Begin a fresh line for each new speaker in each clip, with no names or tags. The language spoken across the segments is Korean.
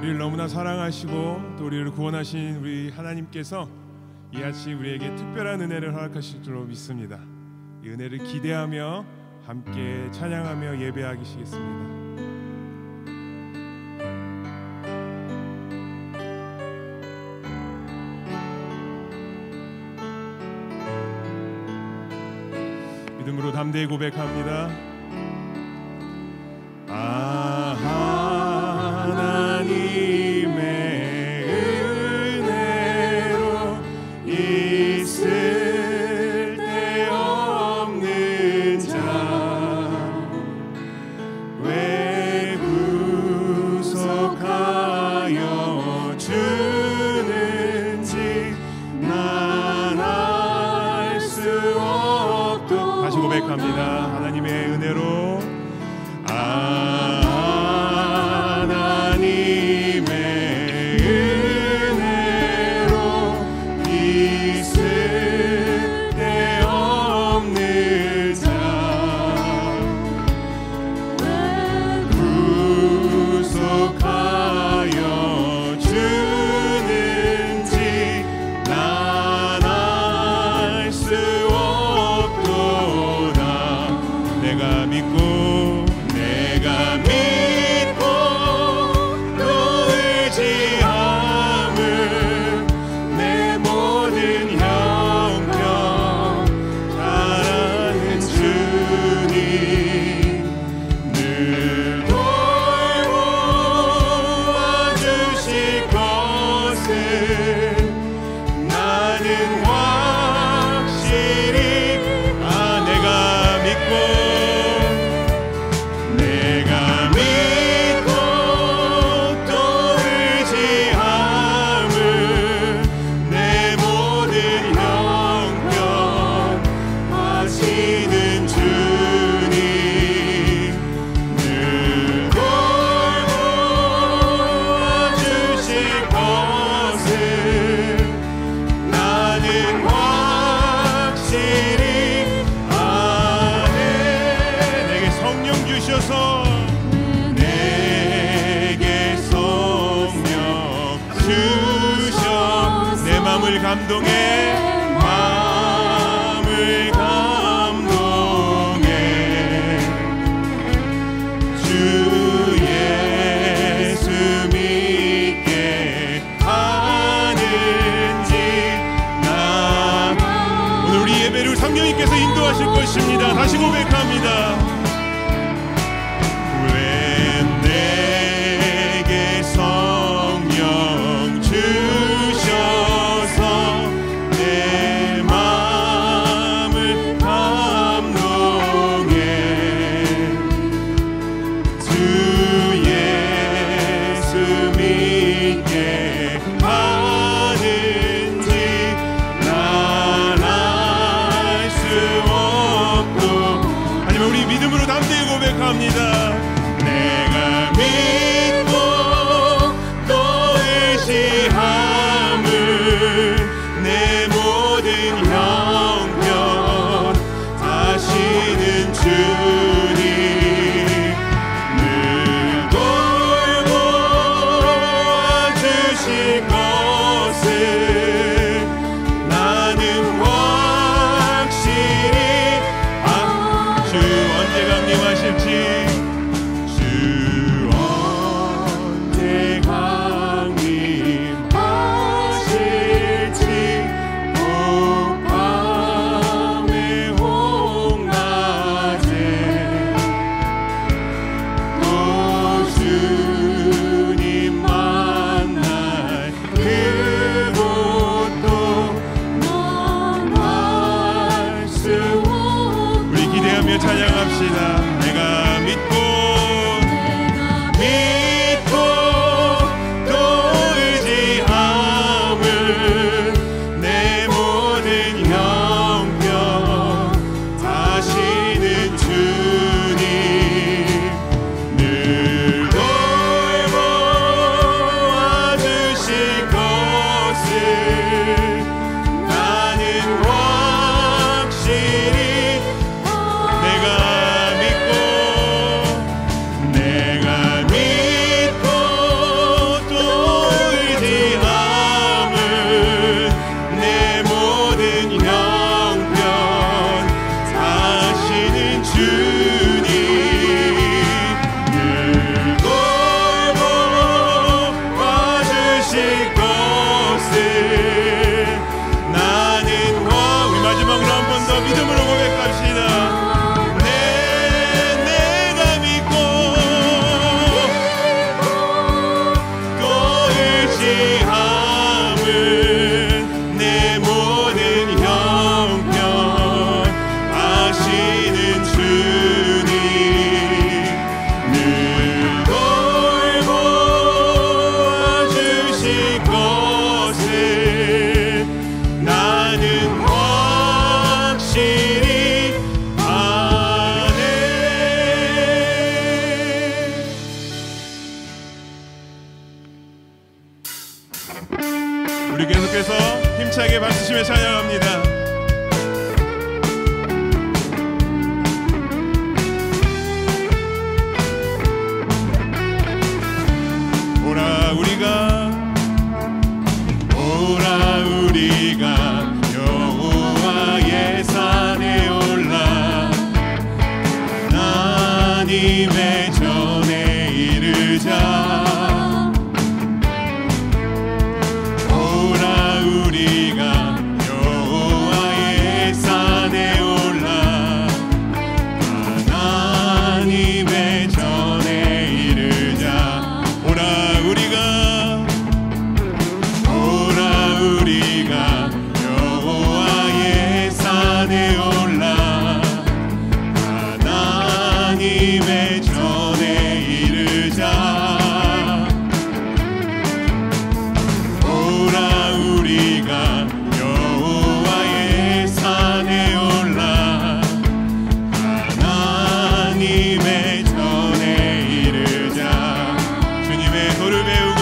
우리를 너무나 사랑하시고 또 우리를 구원하신 우리 하나님께서 이 아침 우리에게 특별한 은혜를 허락하실 줄로 믿습니다. 이 은혜를 기대하며 함께 찬양하며 예배하시겠습니다. 믿음으로 담대히 고백합니다. 하나님의 은혜로 있을 데 없는 자 왜 구속하여 주는지 난 알 수 없도다. 다시 고백합니다. 하나님의 은혜로 마음을 감동해 주 예수 믿게 하는지 오늘 우리 예배를 성령님께서 인도하실 것입니다. 다시 고백합니다. 내가 믿고 또 의지함을 내 모든 형편 다시는 주님 늘 우리 계속해서 힘차게 박수치며 찬양합니다. 오라 우리가 여호와의 산에 올라 하나님의 전에 이르자. 오라 우리가 여호와의 산에 올라 하나님의 전에 이르자. 오라 우리가 여호와의 산에 올라 하나님의 전에 이르자. 오라 우리가 여호와의 산에 올라 하나님의 전에 이르자. 주님의 도를 배우고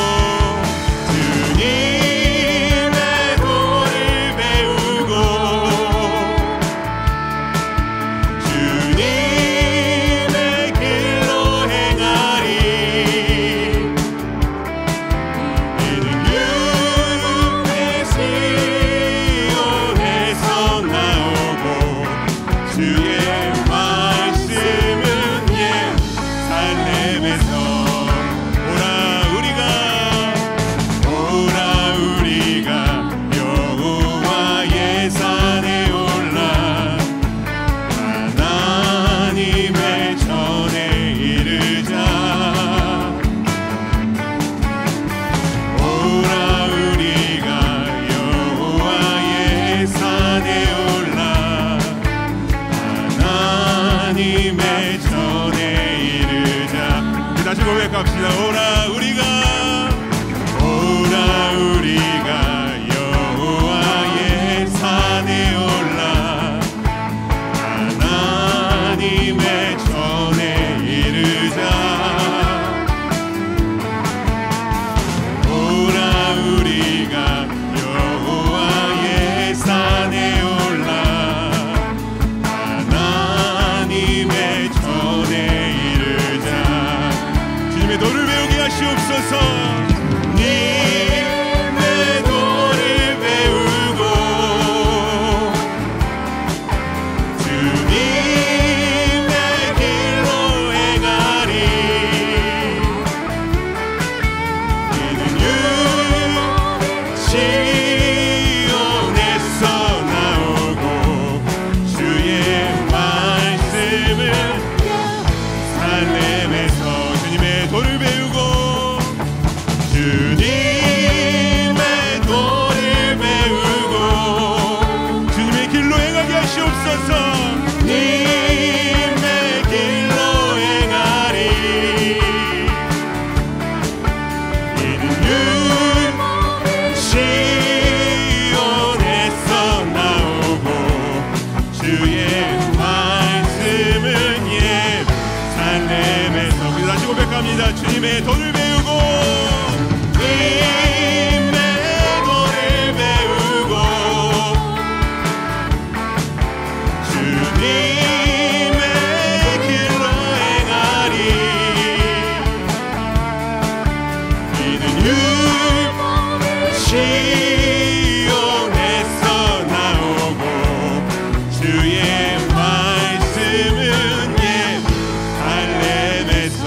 다시 고백합시다. 오라 우리가 여호와의 산에 올라 하나님의 전에 이르자. 오라 우리가 여호와의 산에 올라 하나님의 전에 이르자. 주님의 도를 배우게 하시옵소서. 님의 도를 배우고 주님의 길로 행하리. 이는 시온에서 나오고 주의 말씀은 살렘에서. 주님의 도를 배우고 주님의 도를 배우고 주님의 길로 행하게 하시옵소서. 님의 길로 행하리. 이는 시온에서 나오고 주의 말씀은 예루살렘에서. 다시 고백합니다. 주님의 도를 배우고 님의 도를 배우고 주님의 길로 행하리. 이는 시온에서 나오고 주의 말씀은 예루살렘에서.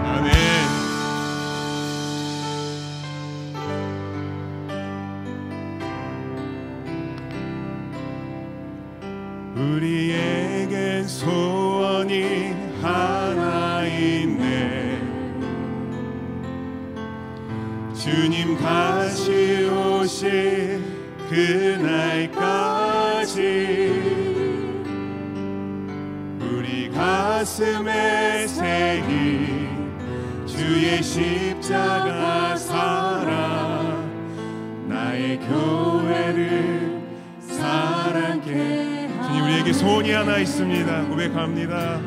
아멘. 우리에겐 소원이 하나 있네. 주님 다시 오실 그날까지 우리 가슴에 새긴 주의 십자가 사랑, 나의 교회를 사랑케. 주님, 우리에게 소원이 하나 있습니다. 고백합니다.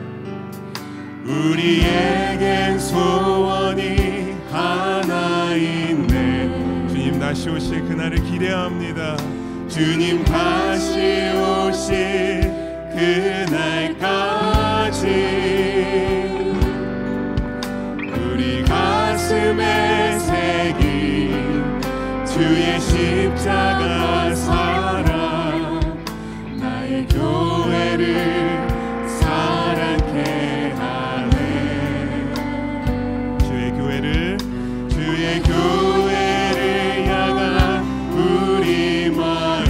우리에겐 소원이 다시 오실 그날을 기대합니다.
주님 다시 오실 그날까지 우리 가슴에 새긴 주의 십자가 사랑 나의 교회를 사랑케 하네. 주의 교회를 향한 우리 마음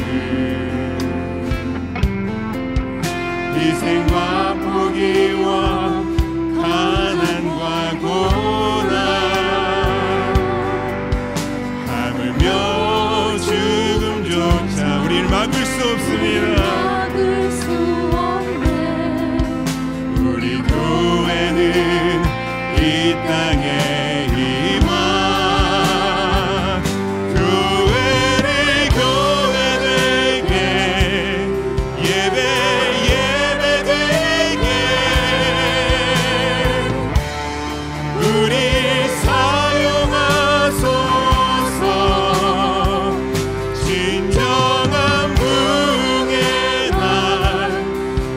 희생과 포기와 가난과 고난 하물며 죽음조차
우리를 막을 수 없습니다.
우리 교회는 이 땅에 임한 교회되게 예배되게 우리 사용하소서. 진정한 부흥의 날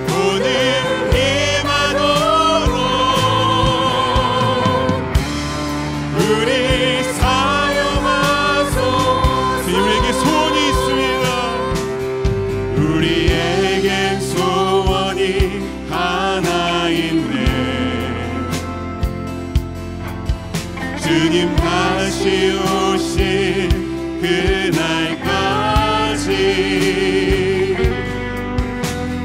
오늘 임하도록 우리 사용하소서.
주님에게 소원이 있습니다.
우리에겐 소원이 하나 있네. 주님 다시 오실 그날까지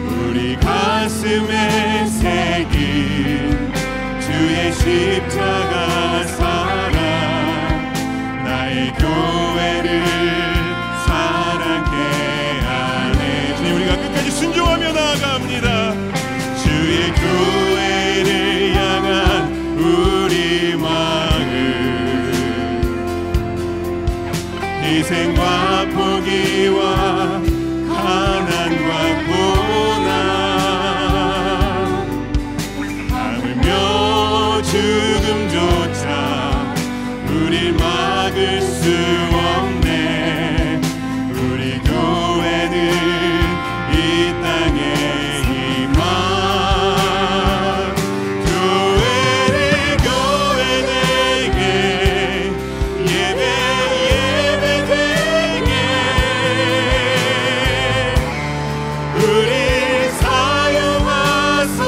우리 가슴에 새긴 주의 십자가 사랑 나의 교회를 사랑케 하네.
주님, 우리가 끝까지 순종하며 나아갑니다.
주의 교회를 향한 우리 마음 희생과 포기와 가난과 고난 하물며 죽음조차 우릴 막을 수 없네. 우리 교회는 이 땅에 임한 교회되게 예배되게 우리 사용하소서.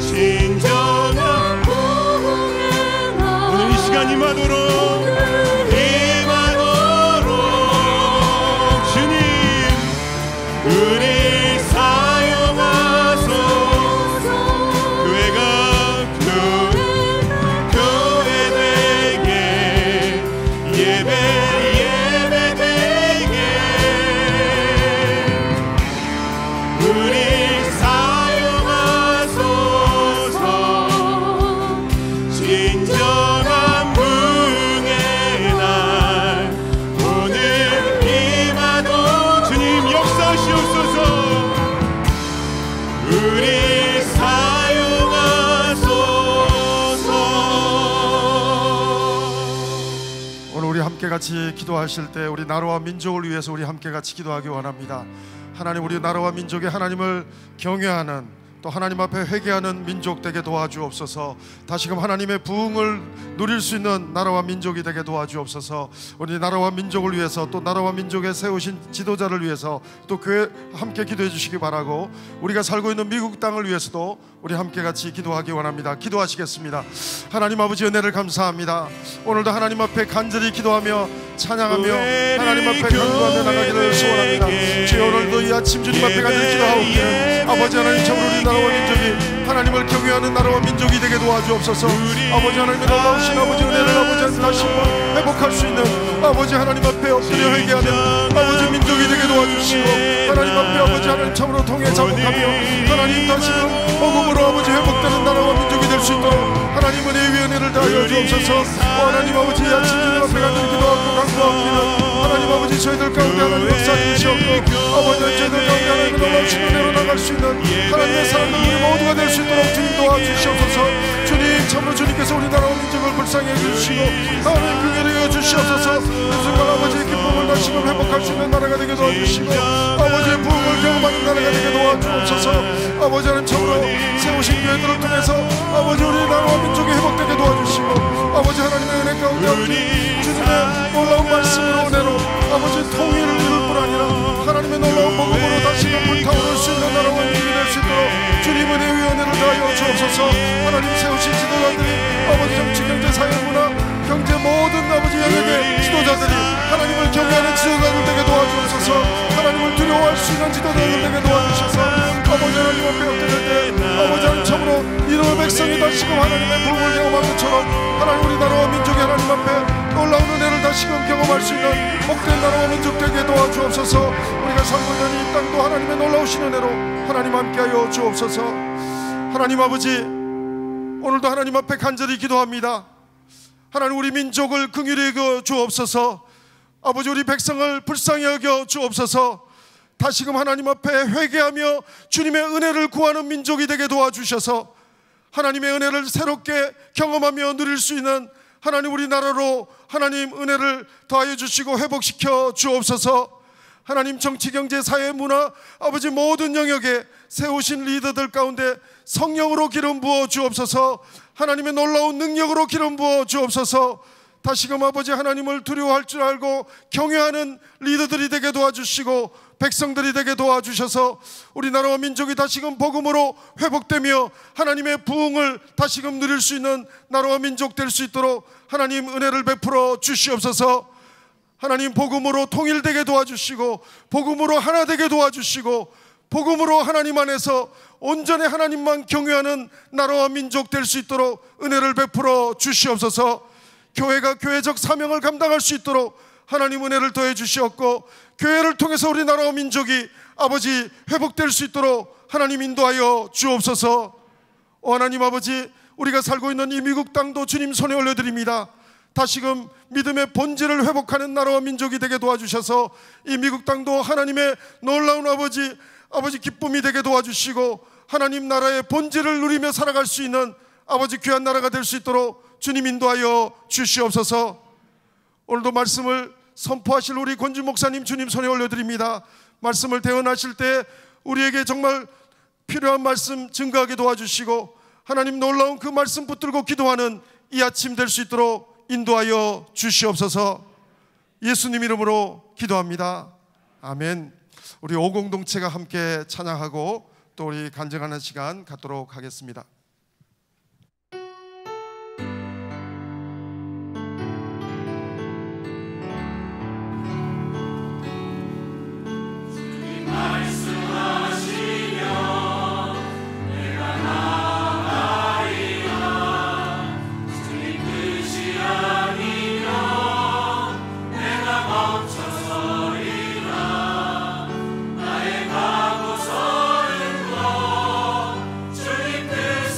진정한 부흥의 날
오늘 이 시간 임하도록 주님,
우리 사용하소서. 교회되게 예배되게 우리 사용하소서. 진정한 부흥의 날 오늘 임하도
주님 역사하시옵소서.
우리 사용하소서.
오늘 우리 함께 같이 기도하실 때 우리 나라와 민족을 위해서 우리 함께 같이 기도하기 원합니다. 하나님, 우리 나라와 민족이 하나님을 경외하는 또 하나님 앞에 회개하는 민족 되게 도와주옵소서. 다시금 하나님의 부흥을 누릴 수 있는 나라와 민족이 되게 도와주옵소서. 우리 나라와 민족을 위해서 또 나라와 민족에 세우신 지도자를 위해서 또 교회 함께 기도해 주시기 바라고, 우리가 살고 있는 미국 땅을 위해서도 우리 함께 같이 기도하기 원합니다. 기도하시겠습니다. 하나님 아버지, 은혜를 감사합니다. 오늘도 하나님 앞에 간절히 기도하며 찬양하며 하나님 앞에 간구하며 나가기를 소원합니다. 주여, 오늘도 이 아침 주님 앞에 간절히 기도하옵기를 아버지 하나님, 참으로 우리 나라와 민족이 하나님을 경외하는 나라와 민족이 되게 도와주옵소서. 아버지 하나님의 놀라우신 아버지 은혜를 아버지 다시 한번 회복할 수 있는 아버지 하나님 앞에 엎드려 회개하는 아버지 민족이 되게 도와주시고, 하나님 앞에 아버지 하나님 참으로 통해 자복하며 하나님 다시금 복음으로 아버지 회복되는 나라와 민족이 될 수 있도록 하나님 은혜의 위원회를 다하여 주옵소서. 하나님 아버지, 이 아침 주님 앞에 간절히 기도하고 간구합니다. 하나님 아버지, 저희들 가운데 하나님 역사해 주시옵고, 아버지 저희들 가운데 하나님 놀라우신 은혜로 나갈 수 있는 하나님의 사람들 우리 모두가 될 수 있도록 주님 도와주시옵소서. 주님 참으로 주님께서 우리 나라와 민족을 불쌍히 해주시고 하나님 긍휼히 여주시옵소서. 정말 아버지의 기쁨을 다시금 회복할 수 있는 나라가 되게 도와주시고 아버지의 부흥을 경험하는 나라가 되게 도와주옵소서. 아버지 하나님 참으로 세우신 교회들을 통해서 아버지 우리 나라와 민족이 회복되게 도와주시고 아버지 하나님의 은혜 가운데 주님의 놀라운 말씀으로 은혜로 아버지 통일을 이룰 뿐 아니라 하나님의 놀라운 복음으로 다시금 불타오를 수 있는 나라와 민족이 될 수 있도록 주님 은혜의 은혜를 다하여 주옵소서. 하나님 세우신 지도자들이 아버지 정치, 경제, 사회, 문화, 경제 모든 아버지 영역의 지도자들이 하나님을 경외하는 지도자들 되게 도와주옵소서. 하나님을 두려워할 수 있는 지도자들 되게 도와주셔서 아버지 하나님 앞에 엎드릴 때 아버지 하나님 참으로 이런 백성이 다시금 하나님의 부흥을 경험한 것처럼 하나님 우리 나라와 민족이 하나님 앞에 놀라운 은혜를 다시금 경험할 수 있는 복된 나라와 민족 되게 도와주옵소서. 우리가 살고 있는 이 땅도 하나님의 놀라우신 은혜로 하나님 함께하여 주옵소서. 하나님 아버지 오늘도 하나님 앞에 간절히 기도합니다. 하나님 우리 민족을 긍휼히 여겨 주옵소서. 아버지 우리 백성을 불쌍히 여겨 주옵소서. 다시금 하나님 앞에 회개하며 주님의 은혜를 구하는 민족이 되게 도와주셔서 하나님의 은혜를 새롭게 경험하며 누릴 수 있는 하나님 우리나라로 하나님 은혜를 더하여 주시고 회복시켜 주옵소서. 하나님 정치, 경제, 사회, 문화 아버지 모든 영역에 세우신 리더들 가운데 성령으로 기름 부어 주옵소서. 하나님의 놀라운 능력으로 기름 부어 주옵소서. 다시금 아버지 하나님을 두려워할 줄 알고 경외하는 리더들이 되게 도와주시고 백성들이 되게 도와주셔서 우리나라와 민족이 다시금 복음으로 회복되며 하나님의 부흥을 다시금 누릴 수 있는 나라와 민족 될 수 있도록 하나님 은혜를 베풀어 주시옵소서. 하나님 복음으로 통일되게 도와주시고 복음으로 하나 되게 도와주시고 복음으로 하나님 안에서 온전히 하나님만 경외하는 나라와 민족 될 수 있도록 은혜를 베풀어 주시옵소서. 교회가 교회적 사명을 감당할 수 있도록 하나님 은혜를 더해 주시옵고 교회를 통해서 우리 나라와 민족이 아버지 회복될 수 있도록 하나님 인도하여 주옵소서. 하나님 아버지 우리가 살고 있는 이 미국 땅도 주님 손에 올려드립니다. 다시금 믿음의 본질을 회복하는 나라와 민족이 되게 도와주셔서 이 미국 땅도 하나님의 놀라운 아버지 기쁨이 되게 도와주시고 하나님 나라의 본질을 누리며 살아갈 수 있는 아버지 귀한 나라가 될 수 있도록 주님 인도하여 주시옵소서. 오늘도 말씀을 선포하실 우리 권준 목사님 주님 손에 올려드립니다. 말씀을 대언하실 때 우리에게 정말 필요한 말씀 증거하게 도와주시고 하나님 놀라운 그 말씀 붙들고 기도하는 이 아침 될 수 있도록 인도하여 주시옵소서. 예수님 이름으로 기도합니다. 아멘. 우리 오공동체가 함께 찬양하고 또 우리 간증하는 시간 갖도록 하겠습니다.
나의 가고 서는 것 주님 뜻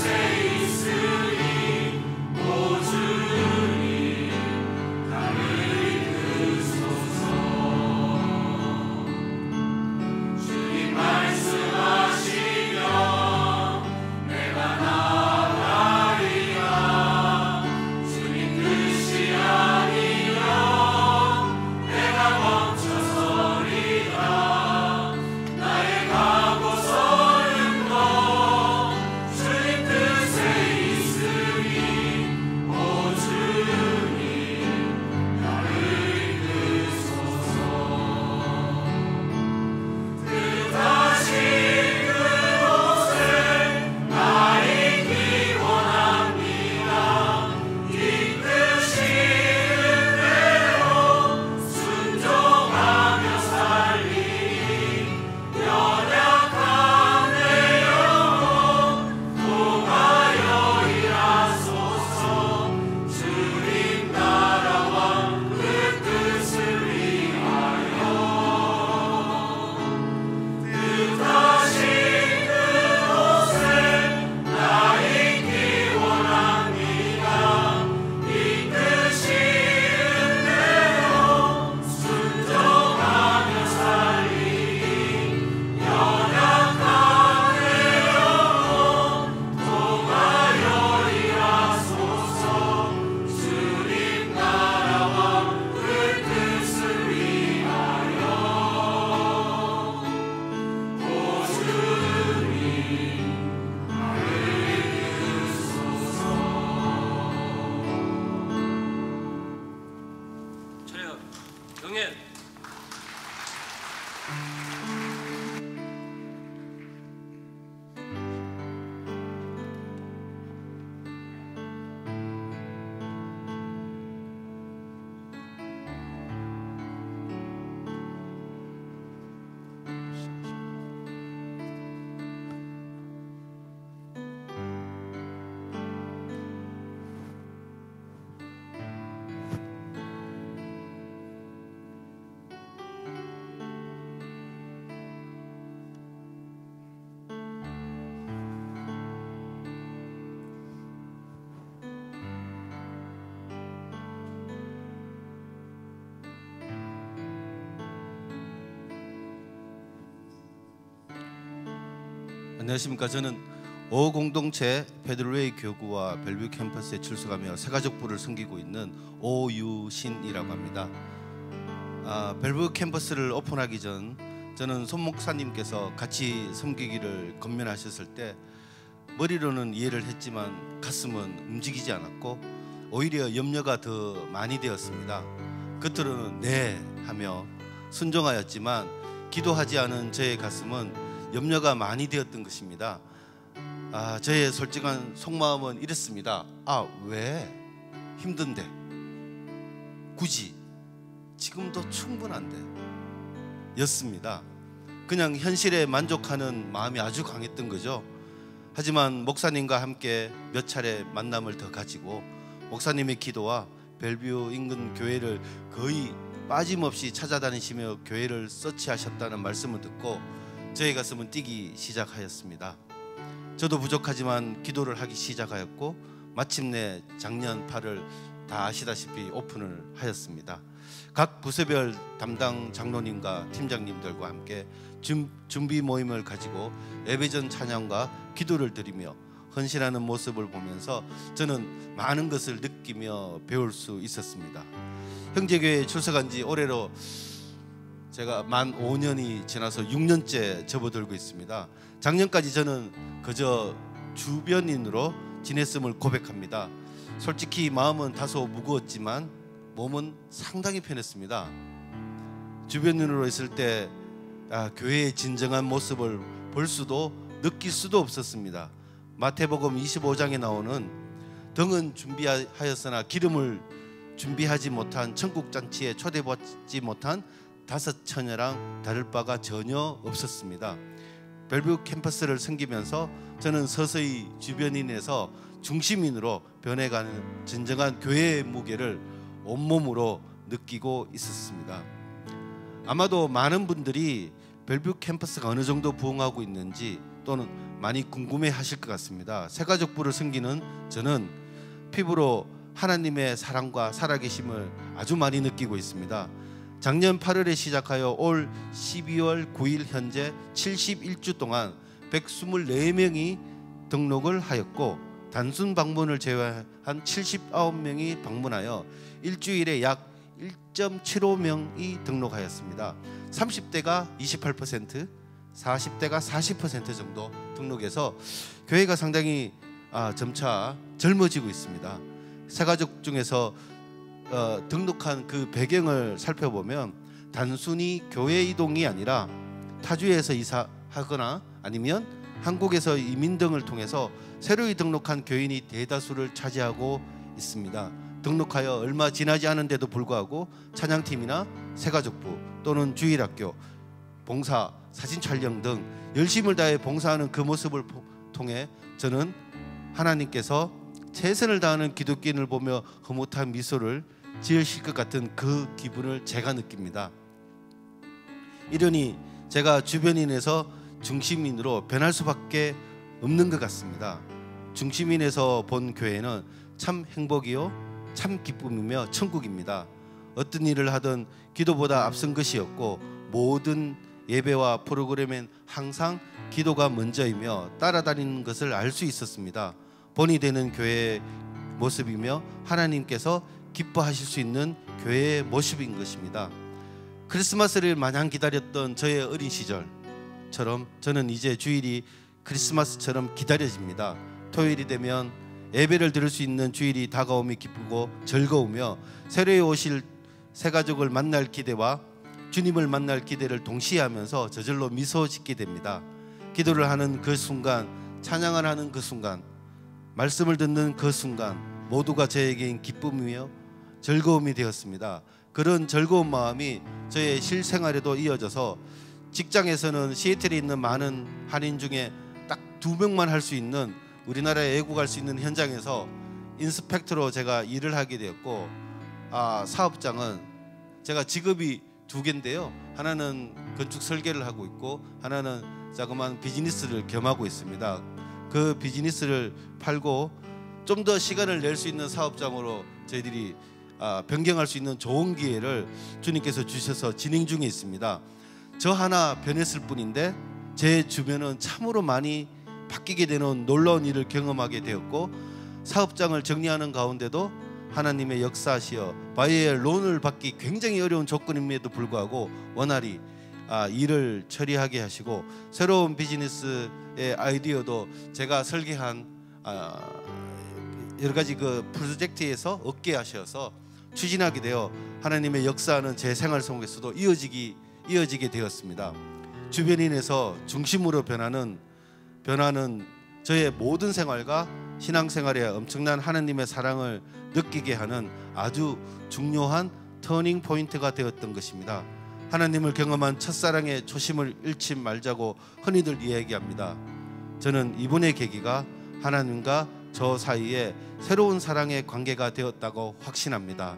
안녕하십니까. 저는 공동체 페드로웨이 교구와 벨뷰 캠퍼스에 출석하며 새가족부를 섬기고 있는 오유신이라고 합니다. 벨뷰 캠퍼스를 오픈하기 전 저는 손 목사님께서 같이 섬기기를 권면하셨을 때 머리로는 이해를 했지만 가슴은 움직이지 않았고 오히려 염려가 더 많이 되었습니다. 겉으로는 네 하며 순종하였지만 기도하지 않은 저의 가슴은 염려가 많이 되었던 것입니다. 저의 솔직한 속마음은 이랬습니다. 왜? 힘든데 굳이 지금도 충분한데 였습니다. 그냥 현실에 만족하는 마음이 아주 강했던 거죠. 하지만 목사님과 함께 몇 차례 만남을 더 가지고 목사님의 기도와 벨뷰 인근 교회를 거의 빠짐없이 찾아다니시며 교회를 서치하셨다는 말씀을 듣고 저의 가슴은 뛰기 시작하였습니다. 저도 부족하지만 기도를 하기 시작하였고 마침내 작년 8월 다 아시다시피 오픈을 하였습니다. 각 부서별 담당 장로님과 팀장님들과 함께 준비 모임을 가지고 예배전 찬양과 기도를 드리며 헌신하는 모습을 보면서 저는 많은 것을 느끼며 배울 수 있었습니다. 형제교회에 출석한 지 올해로 제가 만 5년이 지나서 6년째 접어들고 있습니다. 작년까지 저는 그저 주변인으로 지냈음을 고백합니다. 솔직히 마음은 다소 무거웠지만 몸은 상당히 편했습니다. 주변인으로 있을 때 교회의 진정한 모습을 볼 수도 느낄 수도 없었습니다. 마태복음 25장에 나오는 등은 준비하였으나 기름을 준비하지 못한 천국잔치에 초대받지 못한 5처녀랑 다를 바가 전혀 없었습니다. 벨뷰 캠퍼스를 섬기면서 저는 서서히 주변인에서 중심인으로 변해가는 진정한 교회의 무게를 온몸으로 느끼고 있었습니다. 아마도 많은 분들이 벨뷰 캠퍼스가 어느 정도 부흥하고 있는지 또는 많이 궁금해 하실 것 같습니다. 새가족부를 섬기는 저는 피부로 하나님의 사랑과 살아계심을 아주 많이 느끼고 있습니다. 작년 8월에 시작하여 올 12월 9일 현재 71주 동안 124명이 등록을 하였고 단순 방문을 제외한 79명이 방문하여 일주일에 약 1.75명이 등록하였습니다. 30대가 28%, 40대가 40% 정도 등록해서 교회가 상당히 점차 젊어지고 있습니다. 새가족 중에서 등록한 그 배경을 살펴보면 단순히 교회 이동이 아니라 타주에서 이사하거나 아니면 한국에서 이민 등을 통해서 새로이 등록한 교인이 대다수를 차지하고 있습니다. 등록하여 얼마 지나지 않은데도 불구하고 찬양팀이나 새가족부 또는 주일학교, 봉사, 사진 촬영 등 열심을 다해 봉사하는 그 모습을 통해 저는 하나님께서 최선을 다하는 기독교인을 보며 흐뭇한 미소를 지으실 것 같은 그 기분을 제가 느낍니다. 이러니 제가 주변인에서 중심인으로 변할 수밖에 없는 것 같습니다. 중심인에서 본 교회는 참 행복이요 참 기쁨이며 천국입니다. 어떤 일을 하든 기도보다 앞선 것이었고 모든 예배와 프로그램엔 항상 기도가 먼저이며 따라다니는 것을 알 수 있었습니다. 본이 되는 교회의 모습이며 하나님께서 기뻐하실 수 있는 교회의 모습인 것입니다. 크리스마스를 마냥 기다렸던 저의 어린 시절처럼 저는 이제 주일이 크리스마스처럼 기다려집니다. 토요일이 되면 예배를 드릴 수 있는 주일이 다가옴이 기쁘고 즐거우며 새로이 오실 새가족을 만날 기대와 주님을 만날 기대를 동시에 하면서 저절로 미소 짓게 됩니다. 기도를 하는 그 순간, 찬양을 하는 그 순간, 말씀을 듣는 그 순간 모두가 저에겐 기쁨이며 즐거움이 되었습니다. 그런 즐거운 마음이 저의 실생활에도 이어져서 직장에서는 시애틀에 있는 많은 한인 중에 딱 2명만 할 수 있는 우리나라에 애국할 수 있는 현장에서 인스펙터로 제가 일을 하게 되었고 사업장은 제가 직업이 2개인데요. 하나는 건축 설계를 하고 있고 하나는 자그마한 비즈니스를 겸하고 있습니다. 그 비즈니스를 팔고 좀 더 시간을 낼 수 있는 사업장으로 저희들이 변경할 수 있는 좋은 기회를 주님께서 주셔서 진행 중에 있습니다. 저 하나 변했을 뿐인데 제 주변은 참으로 많이 바뀌게 되는 놀라운 일을 경험하게 되었고, 사업장을 정리하는 가운데도 하나님의 역사시여 바이엘 론을 받기 굉장히 어려운 조건임에도 불구하고 원활히 일을 처리하게 하시고, 새로운 비즈니스의 아이디어도 제가 설계한 여러 가지 그 프로젝트에서 얻게 하셔서 추진하게 되어 하나님의 역사는 제 생활 속에서도 이어지게 되었습니다. 주변인에서 중심으로 변하는 저의 모든 생활과 신앙생활에 엄청난 하나님의 사랑을 느끼게 하는 아주 중요한 터닝 포인트가 되었던 것입니다. 하나님을 경험한 첫사랑의 초심을 잃지 말자고 흔히들 이야기합니다. 저는 이번의 계기가 하나님과 저 사이에 새로운 사랑의 관계가 되었다고 확신합니다.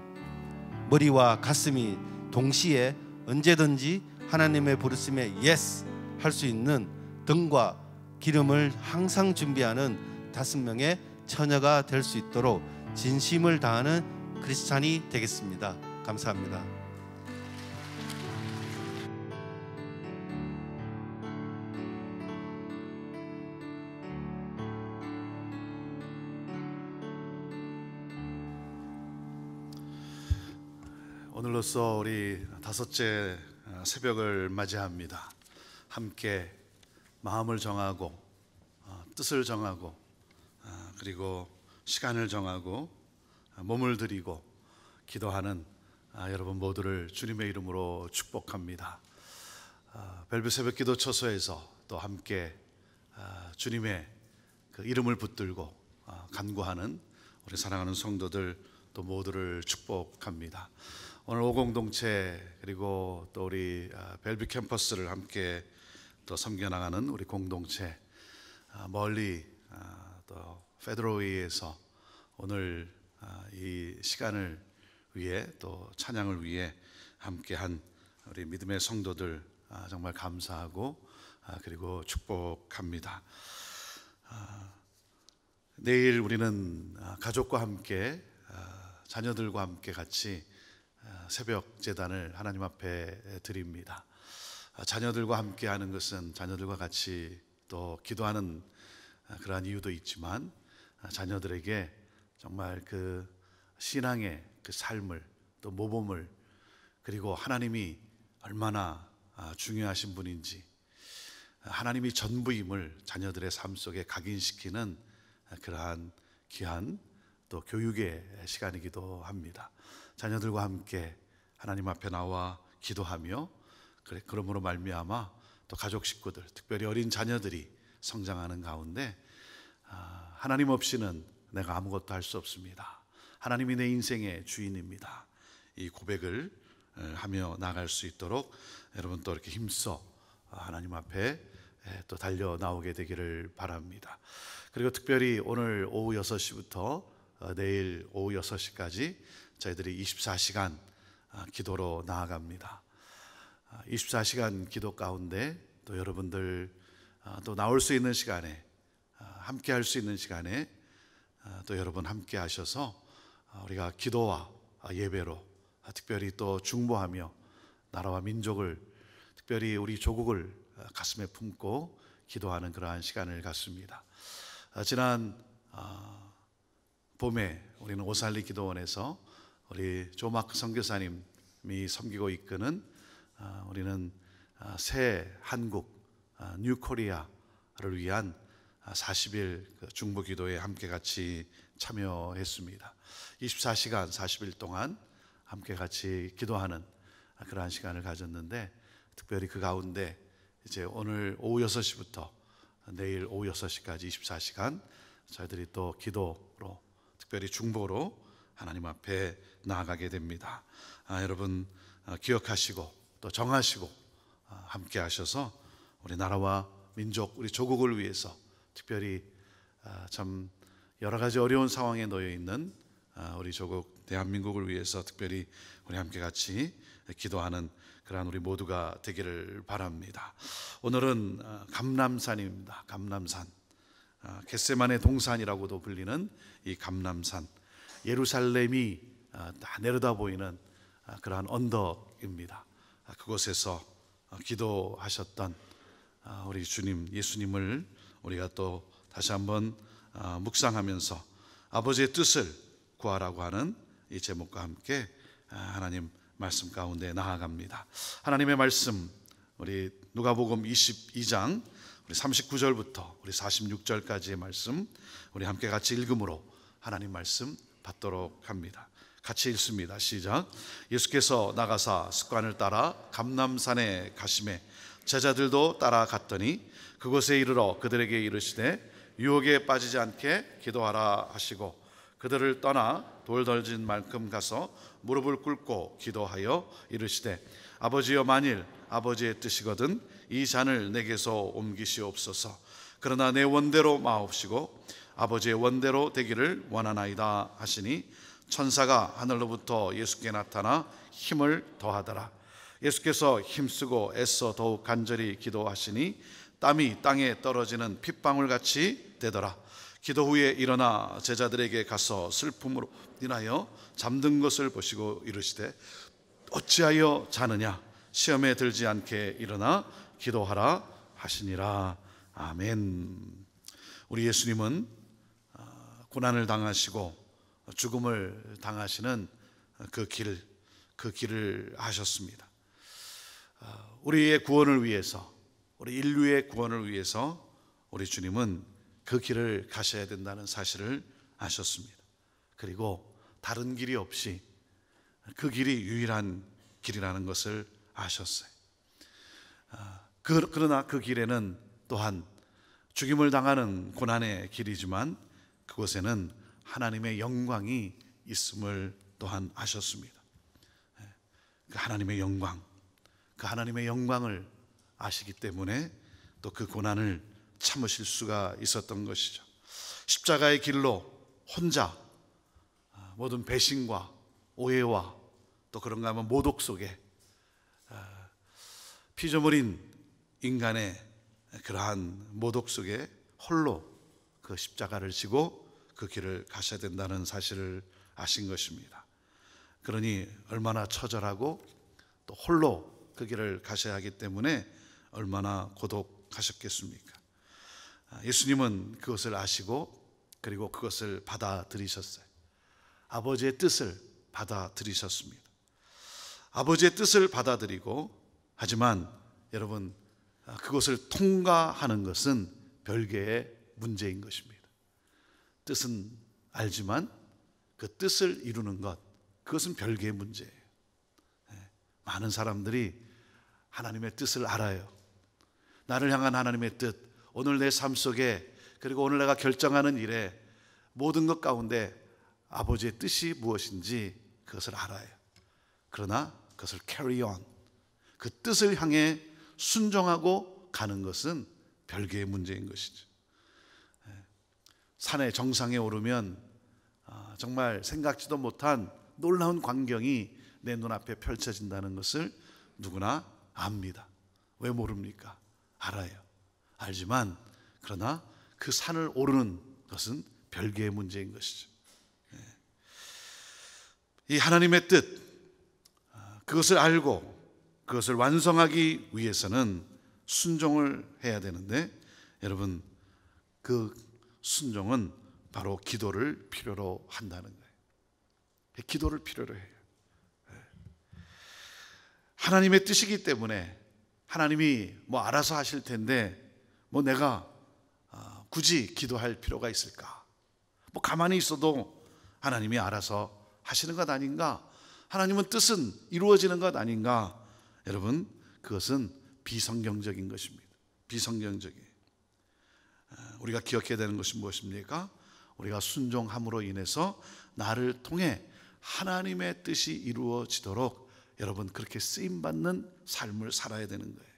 머리와 가슴이 동시에 언제든지 하나님의 부르심에 예스 할 수 있는 등과 기름을 항상 준비하는 5명의 처녀가 될 수 있도록 진심을 다하는 크리스찬이 되겠습니다. 감사합니다.
오늘로써 우리 5째 새벽을 맞이합니다. 함께 마음을 정하고 뜻을 정하고 그리고 시간을 정하고 몸을 드리고 기도하는 여러분 모두를 주님의 이름으로 축복합니다. 벨뷰 새벽 기도 처소에서 또 함께 주님의 그 이름을 붙들고 간구하는 우리 사랑하는 성도들 또 모두를 축복합니다. 오늘 오공동체 그리고 또 우리 벨뷰 캠퍼스를 함께 또 섬겨나가는 우리 공동체, 멀리 또 페드로이에서 오늘 이 시간을 위해 또 찬양을 위해 함께한 우리 믿음의 성도들 정말 감사하고 그리고 축복합니다. 내일 우리는 가족과 함께 자녀들과 함께 같이 새벽 제단을 하나님 앞에 드립니다. 자녀들과 함께 하는 것은 자녀들과 같이 또 기도하는 그러한 이유도 있지만, 자녀들에게 정말 그 신앙의 그 삶을 또 모범을, 그리고 하나님이 얼마나 중요하신 분인지, 하나님이 전부임을 자녀들의 삶 속에 각인시키는 그러한 귀한 또 교육의 시간이기도 합니다. 자녀들과 함께 하나님 앞에 나와 기도하며 그러므로 말미암아 또 가족 식구들, 특별히 어린 자녀들이 성장하는 가운데 하나님 없이는 내가 아무것도 할 수 없습니다. 하나님이 내 인생의 주인입니다. 이 고백을 하며 나갈 수 있도록 여러분 또 이렇게 힘써 하나님 앞에 또 달려 나오게 되기를 바랍니다. 그리고 특별히 오늘 오후 6시부터 내일 오후 6시까지 저희들이 24시간 기도로 나아갑니다. 24시간 기도 가운데 또 여러분들 또 나올 수 있는 시간에, 함께 할 수 있는 시간에 또 여러분 함께 하셔서 우리가 기도와 예배로 특별히 또 중보하며 나라와 민족을, 특별히 우리 조국을 가슴에 품고 기도하는 그러한 시간을 갖습니다. 지난 봄에 우리는 오살리 기도원에서 우리 조마크 선교사님이 섬기고 이끄는 우리는 새 한국 뉴 코리아를 위한 40일 중보 기도에 함께 같이 참여했습니다. 24시간 40일 동안 함께 같이 기도하는 그러한 시간을 가졌는데, 특별히 그 가운데 이제 오늘 오후 6시부터 내일 오후 6시까지 24시간 저희들이 또 기도로, 특별히 중보로 하나님 앞에 나아가게 됩니다. 여러분 기억하시고 또 정하시고 함께 하셔서 우리 나라와 민족, 우리 조국을 위해서, 특별히 참 여러 가지 어려운 상황에 놓여 있는 우리 조국 대한민국을 위해서 특별히 우리 함께 같이 기도하는 그러한 우리 모두가 되기를 바랍니다. 오늘은 감람산입니다. 감람산, 겟세마네 동산이라고도 불리는 이 감람산, 예루살렘이 다 내려다 보이는 그러한 언덕입니다. 그곳에서 기도하셨던 우리 주님 예수님을 우리가 또 다시 한번 묵상하면서 아버지의 뜻을 구하라고 하는 이 제목과 함께 하나님 말씀 가운데 나아갑니다. 하나님의 말씀 우리 누가복음 22장 우리 39절부터 우리 46절까지의 말씀 우리 함께 같이 읽음으로 하나님 말씀 받도록 합니다. 같이 읽습니다. 시작. 예수께서 나가사 습관을 따라 감람산에 가시매 제자들도 따라갔더니 그곳에 이르러 그들에게 이르시되 유혹에 빠지지 않게 기도하라 하시고 그들을 떠나 돌 덜진 만큼 가서 무릎을 꿇고 기도하여 이르시되 아버지여 만일 아버지의 뜻이거든 이 잔을 내게서 옮기시옵소서. 그러나 내 원대로 마옵시고 아버지의 원대로 되기를 원하나이다 하시니 천사가 하늘로부터 예수께 나타나 힘을 더하더라. 예수께서 힘쓰고 애써 더욱 간절히 기도하시니 땀이 땅에 떨어지는 핏방울같이 되더라. 기도 후에 일어나 제자들에게 가서 슬픔으로 인하여 잠든 것을 보시고 이르시되 어찌하여 자느냐 시험에 들지 않게 일어나 기도하라 하시니라. 아멘. 우리 예수님은 고난을 당하시고 죽음을 당하시는 그 길을 하셨습니다. 우리의 구원을 위해서, 우리 인류의 구원을 위해서 우리 주님은 그 길을 가셔야 된다는 사실을 아셨습니다. 그리고 다른 길이 없이 그 길이 유일한 길이라는 것을 아셨어요. 그러나 그 길에는 또한 죽임을 당하는 고난의 길이지만 그곳에는 하나님의 영광이 있음을 또한 아셨습니다. 그 하나님의 영광, 그 하나님의 영광을 아시기 때문에 또 그 고난을 참으실 수가 있었던 것이죠. 십자가의 길로 혼자 모든 배신과 오해와 또 그런가 하면 모독 속에 피조물인 인간의 그러한 모독 속에 홀로 그 십자가를 지고 그 길을 가셔야 된다는 사실을 아신 것입니다. 그러니 얼마나 처절하고 또 홀로 그 길을 가셔야 하기 때문에 얼마나 고독하셨겠습니까? 예수님은 그것을 아시고 그리고 그것을 받아들이셨어요. 아버지의 뜻을 받아들이셨습니다. 아버지의 뜻을 받아들이고 하지만 여러분 그것을 통과하는 것은 별개의 문제인 것입니다. 뜻은 알지만 그 뜻을 이루는 것, 그것은 별개의 문제예요. 많은 사람들이 하나님의 뜻을 알아요. 나를 향한 하나님의 뜻, 오늘 내 삶 속에 그리고 오늘 내가 결정하는 일에 모든 것 가운데 아버지의 뜻이 무엇인지 그것을 알아요. 그러나 그것을 carry on, 그 뜻을 향해 순종하고 가는 것은 별개의 문제인 것이죠. 산의 정상에 오르면 정말 생각지도 못한 놀라운 광경이 내 눈앞에 펼쳐진다는 것을 누구나 압니다. 왜 모릅니까? 알아요. 알지만 그러나 그 산을 오르는 것은 별개의 문제인 것이죠. 이 하나님의 뜻, 그것을 알고 그것을 완성하기 위해서는 순종을 해야 되는데 여러분 그 순종은 바로 기도를 필요로 한다는 거예요. 기도를 필요로 해요. 하나님의 뜻이기 때문에 하나님이 뭐 알아서 하실 텐데 뭐 내가 굳이 기도할 필요가 있을까? 뭐 가만히 있어도 하나님이 알아서 하시는 것 아닌가? 하나님은 뜻은 이루어지는 것 아닌가? 여러분 그것은 비성경적인 것입니다. 비성경적이에요. 우리가 기억해야 되는 것이 무엇입니까? 우리가 순종함으로 인해서 나를 통해 하나님의 뜻이 이루어지도록 여러분 그렇게 쓰임받는 삶을 살아야 되는 거예요.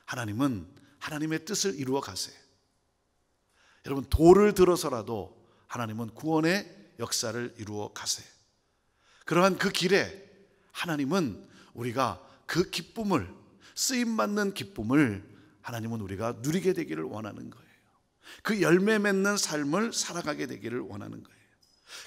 하나님은 하나님의 뜻을 이루어 가세요. 여러분 돌을 들어서라도 하나님은 구원의 역사를 이루어 가세요. 그러한 그 길에 하나님은 우리가 그 기쁨을, 쓰임받는 기쁨을 하나님은 우리가 누리게 되기를 원하는 거예요. 그 열매 맺는 삶을 살아가게 되기를 원하는 거예요.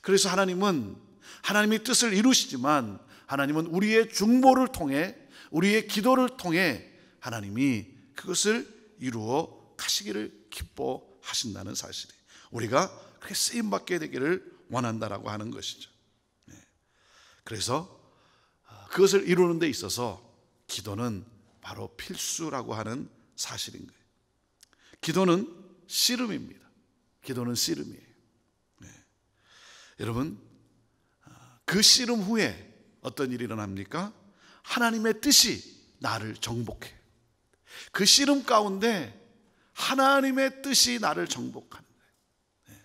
그래서 하나님은 하나님의 뜻을 이루시지만 하나님은 우리의 중보를 통해, 우리의 기도를 통해 하나님이 그것을 이루어 가시기를 기뻐하신다는 사실이, 우리가 그렇게 쓰임받게 되기를 원한다라고 하는 것이죠. 그래서 그것을 이루는 데 있어서 기도는 바로 필수라고 하는 사실인 거예요. 기도는 씨름입니다. 기도는 씨름이에요. 여러분, 그 씨름 후에 어떤 일이 일어납니까? 하나님의 뜻이 나를 정복해. 그 씨름 가운데 하나님의 뜻이 나를 정복하는 거예요.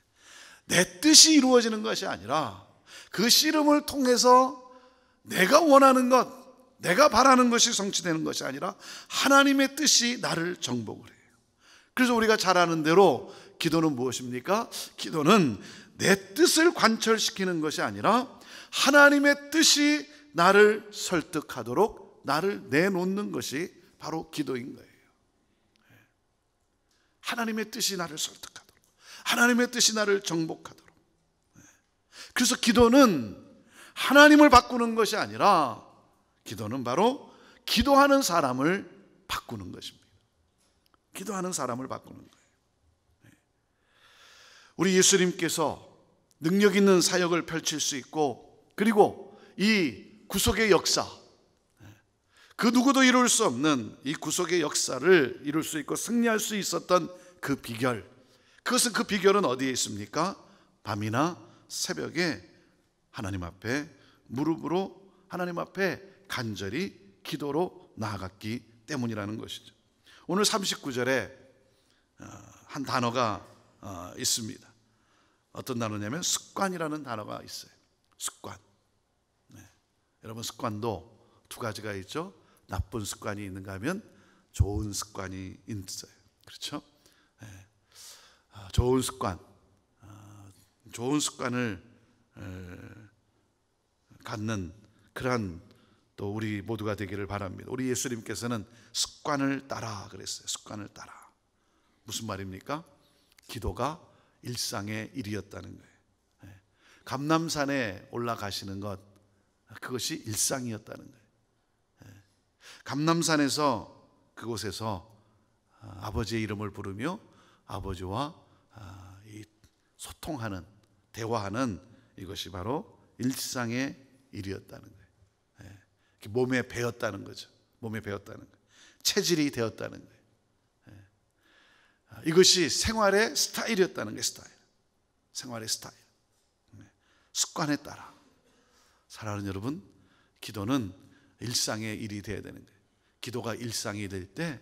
내 뜻이 이루어지는 것이 아니라 그 씨름을 통해서 내가 원하는 것, 내가 바라는 것이 성취되는 것이 아니라 하나님의 뜻이 나를 정복을 해요. 그래서 우리가 잘 아는 대로 기도는 무엇입니까? 기도는 내 뜻을 관철시키는 것이 아니라 하나님의 뜻이 나를 설득하도록 나를 내놓는 것이 바로 기도인 거예요. 하나님의 뜻이 나를 설득하도록, 하나님의 뜻이 나를 정복하도록. 그래서 기도는 하나님을 바꾸는 것이 아니라 기도는 바로 기도하는 사람을 바꾸는 것입니다. 기도하는 사람을 바꾸는 거예요. 우리 예수님께서 능력 있는 사역을 펼칠 수 있고, 그리고 이 구속의 역사, 그 누구도 이룰 수 없는 이 구속의 역사를 이룰 수 있고 승리할 수 있었던 그 비결, 그 비결은 어디에 있습니까? 밤이나 새벽에 하나님 앞에 무릎으로 하나님 앞에 간절히 기도로 나아갔기 때문이라는 것이죠. 오늘 39절에 한 단어가 있습니다. 어떤 단어냐면 습관이라는 단어가 있어요. 습관. 여러분, 습관도 두 가지가 있죠. 나쁜 습관이 있는가 하면 좋은 습관이 있어요. 그렇죠? 좋은 습관을 갖는 그러한 또 우리 모두가 되기를 바랍니다. 우리 예수님께서는 습관을 따라 그랬어요. 습관을 따라. 무슨 말입니까? 기도가 일상의 일이었다는 거예요. 감람산에 올라가시는 것, 그것이 일상이었다는 거예요. 감람산에서 그곳에서 아버지의 이름을 부르며 아버지와 소통하는, 대화하는, 이것이 바로 일상의 일이었다는 거예요. 몸에 배었다는 거죠. 몸에 배었다는 거예요. 체질이 되었다는 거예요. 이것이 생활의 스타일이었다는 거예요. 스타일. 생활의 스타일. 습관에 따라. 사랑하는 여러분, 기도는 일상의 일이 되어야 되는 거예요. 기도가 일상이 될 때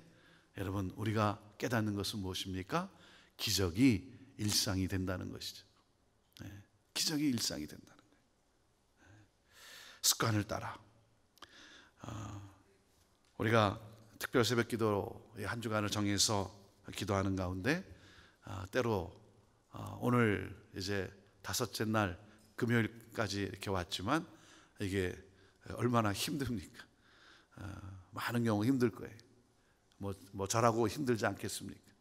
여러분, 우리가 깨닫는 것은 무엇입니까? 기적이 일상이 된다는 것이죠. 기적이 일상이 된다는 거예요. 습관을 따라. 우리가 특별 새벽 기도의 한 주간을 정해서 기도하는 가운데 때로 오늘 이제 다섯째 날 금요일까지 이렇게 왔지만 이게 얼마나 힘듭니까? 많은 경우 힘들 거예요. 뭐 저라고 힘들지 않겠습니까?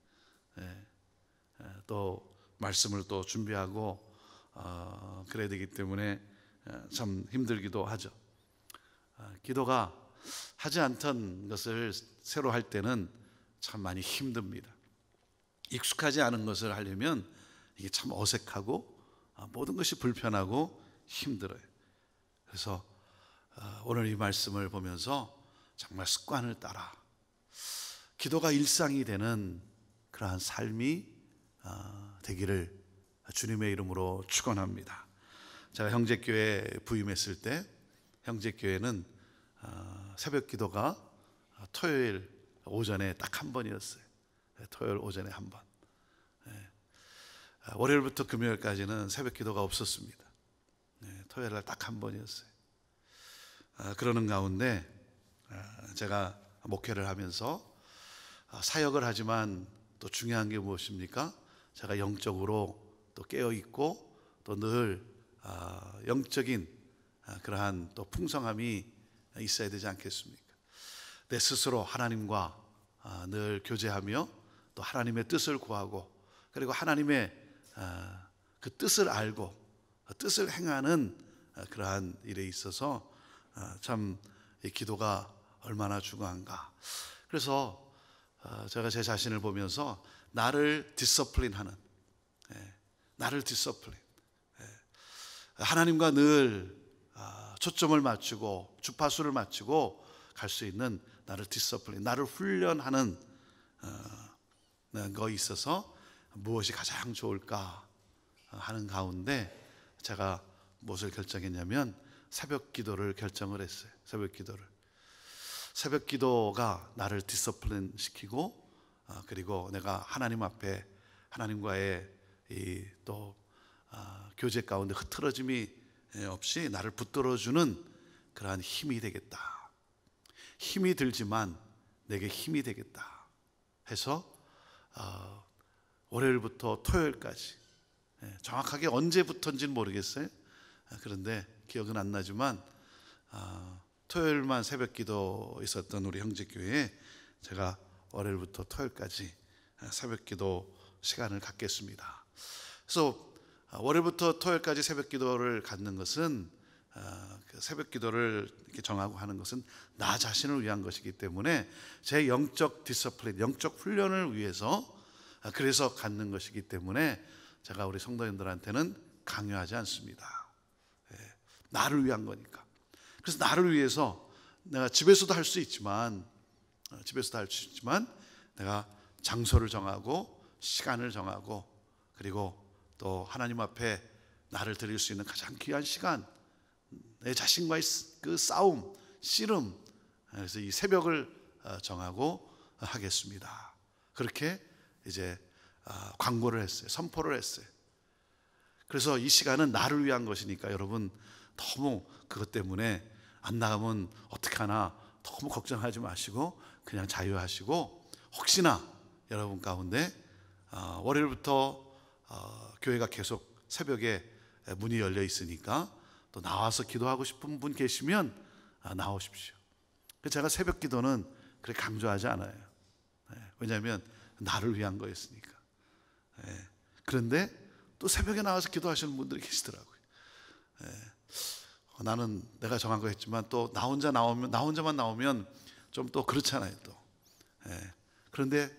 또 말씀을 또 준비하고 그래야 되기 때문에 참 힘들기도 하죠. 기도가 하지 않던 것을 새로 할 때는 참 많이 힘듭니다. 익숙하지 않은 것을 하려면 이게 참 어색하고 모든 것이 불편하고 힘들어요. 그래서 오늘 이 말씀을 보면서 정말 습관을 따라 기도가 일상이 되는 그러한 삶이 되기를 주님의 이름으로 축원합니다. 제가 형제교회 부임했을 때 형제교회는 새벽 기도가 토요일 오전에 딱 한 번이었어요. 토요일 오전에 한 번. 월요일부터 금요일까지는 새벽 기도가 없었습니다. 토요일 날 딱 한 번이었어요. 그러는 가운데 제가 목회를 하면서 사역을 하지만 또 중요한 게 무엇입니까? 제가 영적으로 또 깨어 있고 또 늘 영적인 그러한 또 풍성함이 있어야 되지 않겠습니까? 내 스스로 하나님과 늘 교제하며 또 하나님의 뜻을 구하고 그리고 하나님의 그 뜻을 알고 뜻을 행하는 그러한 일에 있어서 참 이 기도가 얼마나 중요한가. 그래서 제가 제 자신을 보면서 나를 디서플린하는, 나를 디서플린, 하나님과 늘 초점을 맞추고 주파수를 맞추고 갈 수 있는 나를 디서플린, 나를 훈련하는 거에 있어서 무엇이 가장 좋을까 하는 가운데 제가 무엇을 결정했냐면 새벽 기도를 결정을 했어요. 새벽 기도가 나를 디서플린 시키고, 그리고 내가 하나님 앞에 하나님과의 이 또 교제 가운데 흐트러짐이 없이 나를 붙들어주는 그러한 힘이 되겠다. 힘이 들지만 내게 힘이 되겠다 해서 월요일부터 토요일까지, 정확하게 언제부터인지는 모르겠어요. 그런데 기억은 안 나지만 토요일만 새벽 기도 있었던 우리 형제교회에 제가 월요일부터 토요일까지 새벽 기도 시간을 갖겠습니다. 그래서 월요일부터 토요일까지 새벽 기도를 갖는 것은, 그 새벽 기도를 이렇게 정하고 하는 것은 나 자신을 위한 것이기 때문에 제 영적 디서플린, 영적 훈련을 위해서, 그래서 갖는 것이기 때문에 제가 우리 성도님들한테는 강요하지 않습니다. 나를 위한 거니까. 그래서 나를 위해서 내가 집에서도 할 수 있지만 내가 장소를 정하고 시간을 정하고, 그리고 또 하나님 앞에 나를 드릴 수 있는 가장 귀한 시간, 내 자신과의 그 싸움, 씨름, 그래서 이 새벽을 정하고 하겠습니다. 그렇게 이제 광고를 했어요. 선포를 했어요. 그래서 이 시간은 나를 위한 것이니까 여러분 너무 그것 때문에 안 나가면 어떡하나 너무 걱정하지 마시고 그냥 자유하시고, 혹시나 여러분 가운데 월요일부터 교회가 계속 새벽에 문이 열려 있으니까 또 나와서 기도하고 싶은 분 계시면 나오십시오. 제가 새벽 기도는 그렇게 강조하지 않아요. 왜냐하면 나를 위한 거였으니까. 그런데 또 새벽에 나와서 기도하시는 분들이 계시더라고요. 나는 내가 정한 거 했지만 또 나 혼자만 나오면 좀 또 그렇잖아요. 또. 그런데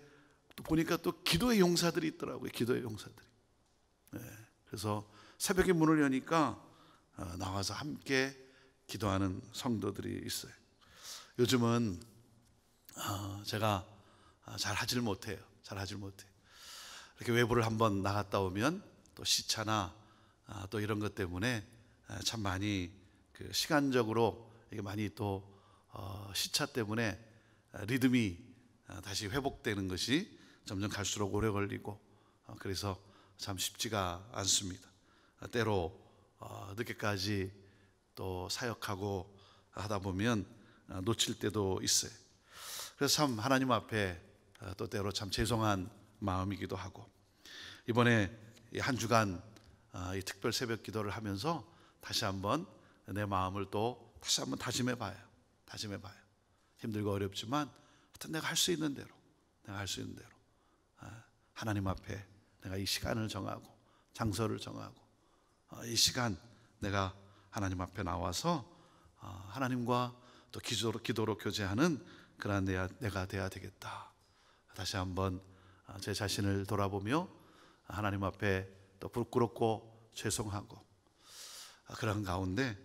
또 보니까 또 기도의 용사들이 있더라고요. 기도의 용사들이. 그래서 새벽에 문을 여니까 나와서 함께 기도하는 성도들이 있어요. 요즘은 제가 잘 하질 못해요. 이렇게 외부를 한번 나갔다 오면 또 시차나 또 이런 것 때문에 참 많이 그 시간적으로 이게 많이 또 시차 때문에 리듬이 다시 회복되는 것이 점점 갈수록 오래 걸리고, 그래서 참 쉽지가 않습니다. 때로 늦게까지 또 사역하고 하다 보면 놓칠 때도 있어요. 그래서 참 하나님 앞에 또 때로 참 죄송한 마음이기도 하고, 이번에 한 주간 이 특별 새벽 기도를 하면서 다시 한번 내 마음을 또 다시 한번 다짐해 봐요. 힘들고 어렵지만 하여튼 내가 할 수 있는 대로 하나님 앞에 내가 이 시간을 정하고 장소를 정하고 이 시간 내가 하나님 앞에 나와서 하나님과 또 기도로 교제하는 그런 내가 돼야 되겠다. 다시 한번 제 자신을 돌아보며 하나님 앞에 또 부끄럽고 죄송하고 그런 가운데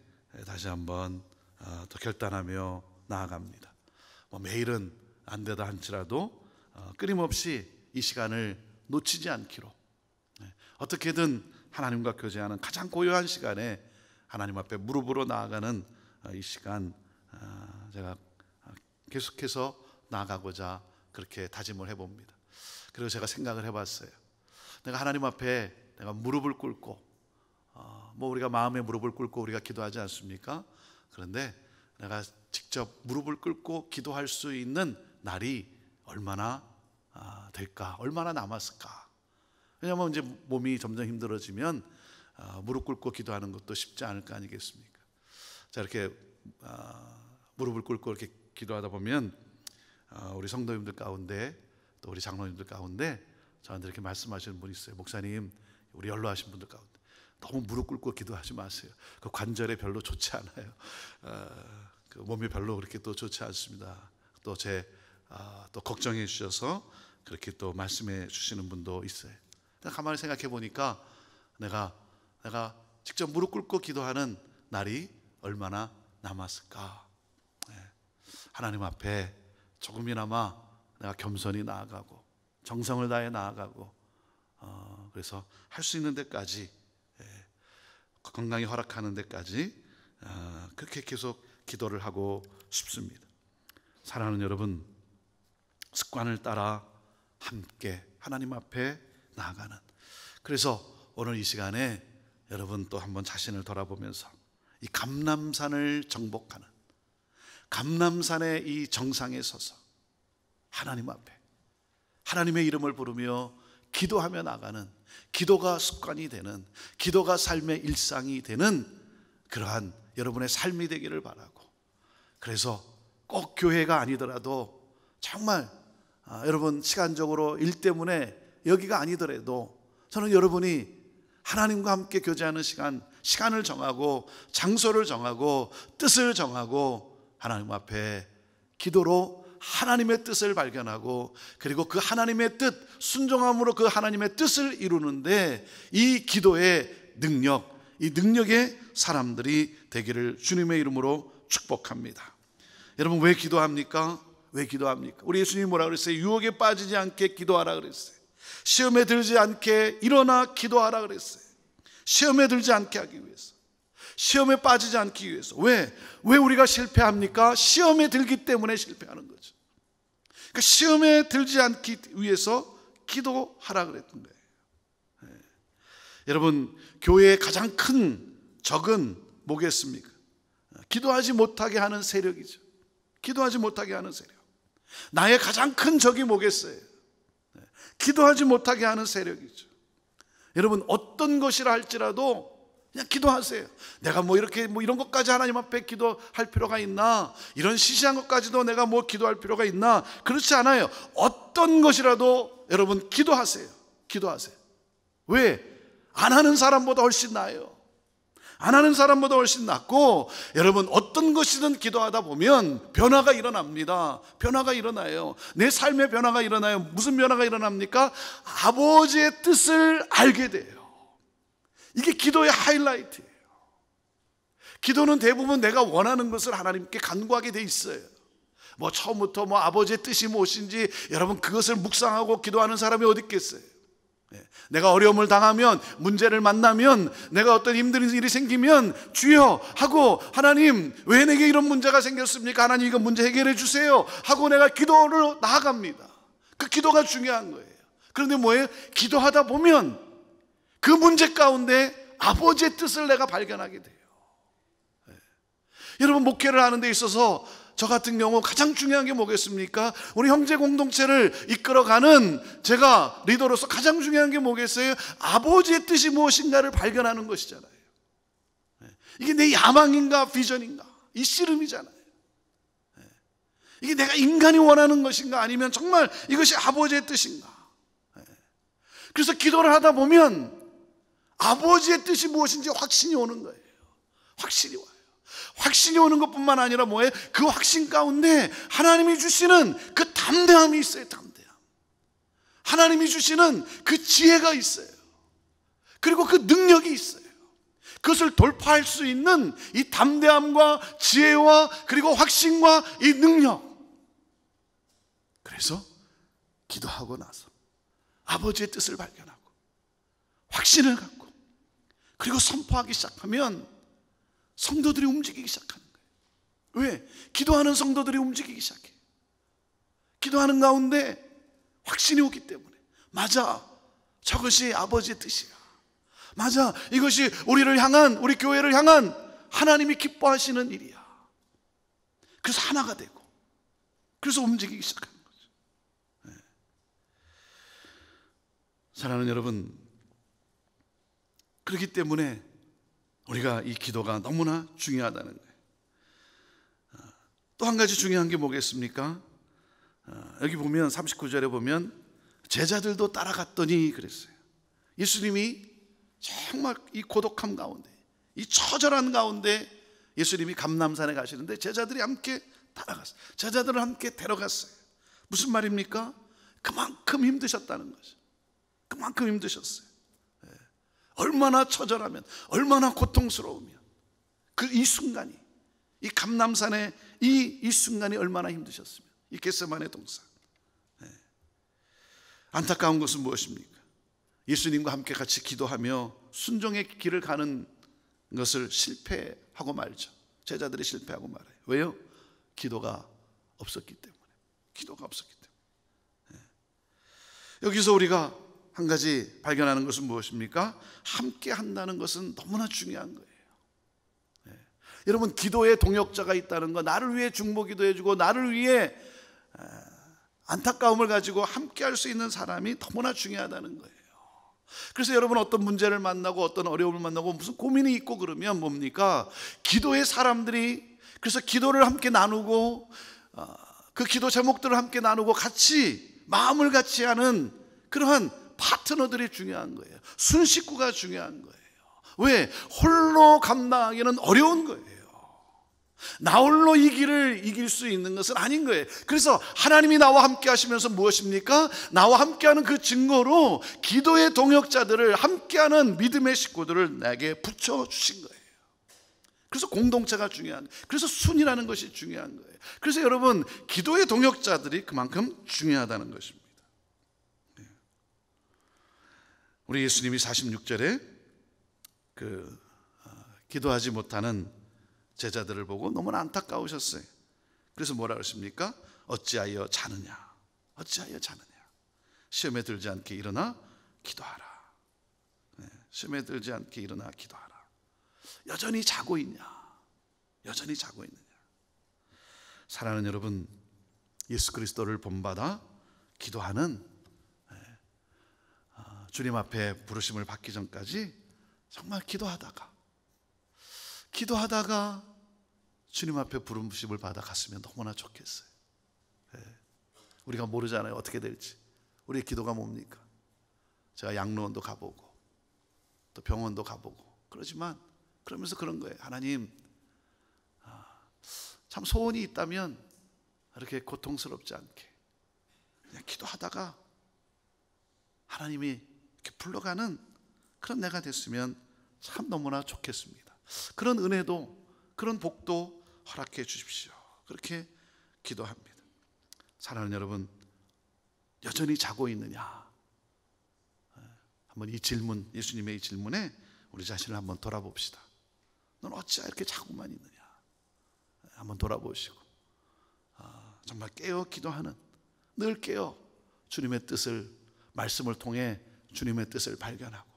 다시 한번 또 결단하며 나아갑니다. 매일은 안 되다 할지라도 끊임없이 이 시간을 놓치지 않기로, 어떻게든 하나님과 교제하는 가장 고요한 시간에 하나님 앞에 무릎으로 나아가는 이 시간, 제가 계속해서 나아가고자 그렇게 다짐을 해봅니다. 그리고 제가 생각을 해봤어요. 내가 하나님 앞에 내가 무릎을 꿇고, 우리가 마음에 무릎을 꿇고 우리가 기도하지 않습니까? 그런데 내가 직접 무릎을 꿇고 기도할 수 있는 날이 얼마나 될까? 얼마나 남았을까? 왜냐하면 이제 몸이 점점 힘들어지면 무릎 꿇고 기도하는 것도 쉽지 않을 거 아니겠습니까? 자, 이렇게 무릎을 꿇고 이렇게 기도하다 보면 우리 성도님들 가운데 또 우리 장로님들 가운데 저한테 이렇게 말씀하시는 분이 있어요. 목사님, 우리 연로하신 분들 가운데 너무 무릎 꿇고 기도하지 마세요. 그 관절에 별로 좋지 않아요. 그 몸이 별로 그렇게 또 좋지 않습니다. 또 제 또 걱정해 주셔서 그렇게 또 말씀해 주시는 분도 있어요. 가만히 생각해 보니까 내가 직접 무릎 꿇고 기도하는 날이 얼마나 남았을까. 하나님 앞에 조금이나마 내가 겸손히 나아가고 정성을 다해 나아가고 그래서 할 수 있는 데까지, 건강이 허락하는 데까지 그렇게 계속 기도를 하고 싶습니다. 사랑하는 여러분, 습관을 따라 함께 하나님 앞에 나아가는, 그래서 오늘 이 시간에 여러분 또 한번 자신을 돌아보면서 이 감람산을 정복하는, 감람산의 이 정상에 서서 하나님 앞에 하나님의 이름을 부르며 기도하며 나가는, 기도가 습관이 되는, 기도가 삶의 일상이 되는 그러한 여러분의 삶이 되기를 바라고, 그래서 꼭 교회가 아니더라도 정말 여러분 시간적으로 일 때문에 여기가 아니더라도 저는 여러분이 하나님과 함께 교제하는 시간을 정하고 장소를 정하고 뜻을 정하고 하나님 앞에 기도로 하나님의 뜻을 발견하고, 그리고 그 하나님의 뜻, 순종함으로 그 하나님의 뜻을 이루는데 이 기도의 능력, 이 능력의 사람들이 되기를 주님의 이름으로 축복합니다. 여러분, 왜 기도합니까? 왜 기도합니까? 우리 예수님이 뭐라 그랬어요? 유혹에 빠지지 않게 기도하라 그랬어요. 시험에 들지 않게 일어나 기도하라 그랬어요. 시험에 들지 않게 하기 위해서, 시험에 빠지지 않기 위해서. 왜 우리가 실패합니까? 시험에 들기 때문에 실패하는 거죠. 그러니까 시험에 들지 않기 위해서 기도하라 그랬던 거예요. 여러분, 교회의 가장 큰 적은 뭐겠습니까? 기도하지 못하게 하는 세력이죠. 기도하지 못하게 하는 세력. 나의 가장 큰 적이 뭐겠어요? 기도하지 못하게 하는 세력이죠. 여러분, 어떤 것이라 할지라도 그냥 기도하세요. 내가 이런 것까지 하나님 앞에 기도할 필요가 있나? 이런 시시한 것까지도 내가 기도할 필요가 있나? 그렇지 않아요. 어떤 것이라도 여러분 기도하세요. 기도하세요. 왜? 안 하는 사람보다 훨씬 나아요. 안 하는 사람보다 훨씬 낫고, 여러분 어떤 것이든 기도하다 보면 변화가 일어납니다. 변화가 일어나요. 내 삶의 변화가 일어나요. 무슨 변화가 일어납니까? 아버지의 뜻을 알게 돼요. 이게 기도의 하이라이트예요. 기도는 대부분 내가 원하는 것을 하나님께 간구하게 돼 있어요. 처음부터 아버지의 뜻이 무엇인지 여러분 그것을 묵상하고 기도하는 사람이 어디 있겠어요? 내가 어려움을 당하면, 문제를 만나면, 내가 어떤 힘든 일이 생기면 주여 하고, 하나님 왜 내게 이런 문제가 생겼습니까? 하나님 이거 문제 해결해 주세요 하고 내가 기도를 나아갑니다. 그 기도가 중요한 거예요. 그런데 뭐예요? 기도하다 보면 그 문제 가운데 아버지의 뜻을 내가 발견하게 돼요. 여러분, 목회를 하는 데 있어서 저 같은 경우 가장 중요한 게 뭐겠습니까? 우리 형제 공동체를 이끌어가는 제가 리더로서 가장 중요한 게 뭐겠어요? 아버지의 뜻이 무엇인가를 발견하는 것이잖아요. 이게 내 야망인가 비전인가, 이 씨름이잖아요. 이게 내가 인간이 원하는 것인가, 아니면 정말 이것이 아버지의 뜻인가. 그래서 기도를 하다 보면 아버지의 뜻이 무엇인지 확신이 오는 거예요. 확신이 와요. 확신이 오는 것뿐만 아니라 뭐예요? 그 확신 가운데 하나님이 주시는 그 담대함이 있어요. 담대함. 하나님이 주시는 그 지혜가 있어요. 그리고 그 능력이 있어요. 그것을 돌파할 수 있는 이 담대함과 지혜와 그리고 확신과 이 능력. 그래서 기도하고 나서 아버지의 뜻을 발견하고 확신을 갖고 그리고 선포하기 시작하면 성도들이 움직이기 시작하는 거예요. 왜? 기도하는 성도들이 움직이기 시작해요. 기도하는 가운데 확신이 오기 때문에, 맞아, 저것이 아버지의 뜻이야. 맞아, 이것이 우리를 향한, 우리 교회를 향한 하나님이 기뻐하시는 일이야. 그래서 하나가 되고, 그래서 움직이기 시작하는 거죠. 네. 사랑하는 여러분, 그렇기 때문에 우리가 이 기도가 너무나 중요하다는 거예요. 또 한 가지 중요한 게 뭐겠습니까? 여기 보면 39절에 보면 제자들도 따라갔더니 그랬어요. 예수님이 정말 이 고독함 가운데, 이 처절한 가운데 예수님이 감람산에 가시는데 제자들이 함께 따라갔어요. 제자들을 함께 데려갔어요. 무슨 말입니까? 그만큼 힘드셨다는 거죠. 그만큼 힘드셨어요. 얼마나 처절하면, 얼마나 고통스러우면, 이 순간이, 이 감람산의 이 순간이 얼마나 힘드셨으면, 이 겟세마네 동산. 안타까운 것은 무엇입니까? 예수님과 함께 같이 기도하며 순종의 길을 가는 것을 실패하고 말죠. 제자들이 실패하고 말아요. 왜요? 기도가 없었기 때문에. 기도가 없었기 때문에. 여기서 우리가 한 가지 발견하는 것은 무엇입니까? 함께 한다는 것은 너무나 중요한 거예요. 여러분, 기도에 동역자가 있다는 거, 나를 위해 중보 기도해주고 나를 위해 안타까움을 가지고 함께 할 수 있는 사람이 너무나 중요하다는 거예요. 그래서 여러분, 어떤 문제를 만나고 어떤 어려움을 만나고 무슨 고민이 있고 그러면 뭡니까? 기도의 사람들이, 그래서 기도를 함께 나누고 그 기도 제목들을 함께 나누고 같이 마음을 같이 하는 그러한 파트너들이 중요한 거예요. 순식구가 중요한 거예요. 왜? 홀로 감당하기는 어려운 거예요. 나 홀로 이 길을 이길 수 있는 것은 아닌 거예요. 그래서 하나님이 나와 함께 하시면서 무엇입니까? 나와 함께하는 그 증거로 기도의 동역자들을, 함께하는 믿음의 식구들을 내게 붙여주신 거예요. 그래서 공동체가 중요한 거예요. 그래서 순이라는 것이 중요한 거예요. 그래서 여러분, 기도의 동역자들이 그만큼 중요하다는 것입니다. 우리 예수님이 46절에 기도하지 못하는 제자들을 보고 너무나 안타까우셨어요. 그래서 뭐라 그러십니까? 어찌하여 자느냐? 어찌하여 자느냐? 시험에 들지 않게 일어나 기도하라. 시험에 들지 않게 일어나 기도하라. 여전히 자고 있냐? 여전히 자고 있느냐? 사랑하는 여러분, 예수 그리스도를 본받아 기도하는, 주님 앞에 부르심을 받기 전까지 정말 기도하다가 주님 앞에 부르심을 받아 갔으면 너무나 좋겠어요. 우리가 모르잖아요, 어떻게 될지. 우리의 기도가 뭡니까? 제가 양로원도 가보고 또 병원도 가보고 그러면서 그런 거예요. 하나님, 참 소원이 있다면 이렇게 고통스럽지 않게 그냥 기도하다가 하나님이 이렇게 불러가는 그런 내가 됐으면 참 너무나 좋겠습니다. 그런 은혜도, 그런 복도 허락해 주십시오. 그렇게 기도합니다. 사랑하는 여러분, 여전히 자고 있느냐? 한번 이 질문, 예수님의 이 질문에 우리 자신을 한번 돌아봅시다. 넌 어찌 이렇게 자고만 있느냐? 한번 돌아보시고 정말 깨어 기도하는, 늘 깨어 주님의 뜻을, 말씀을 통해 주님의 뜻을 발견하고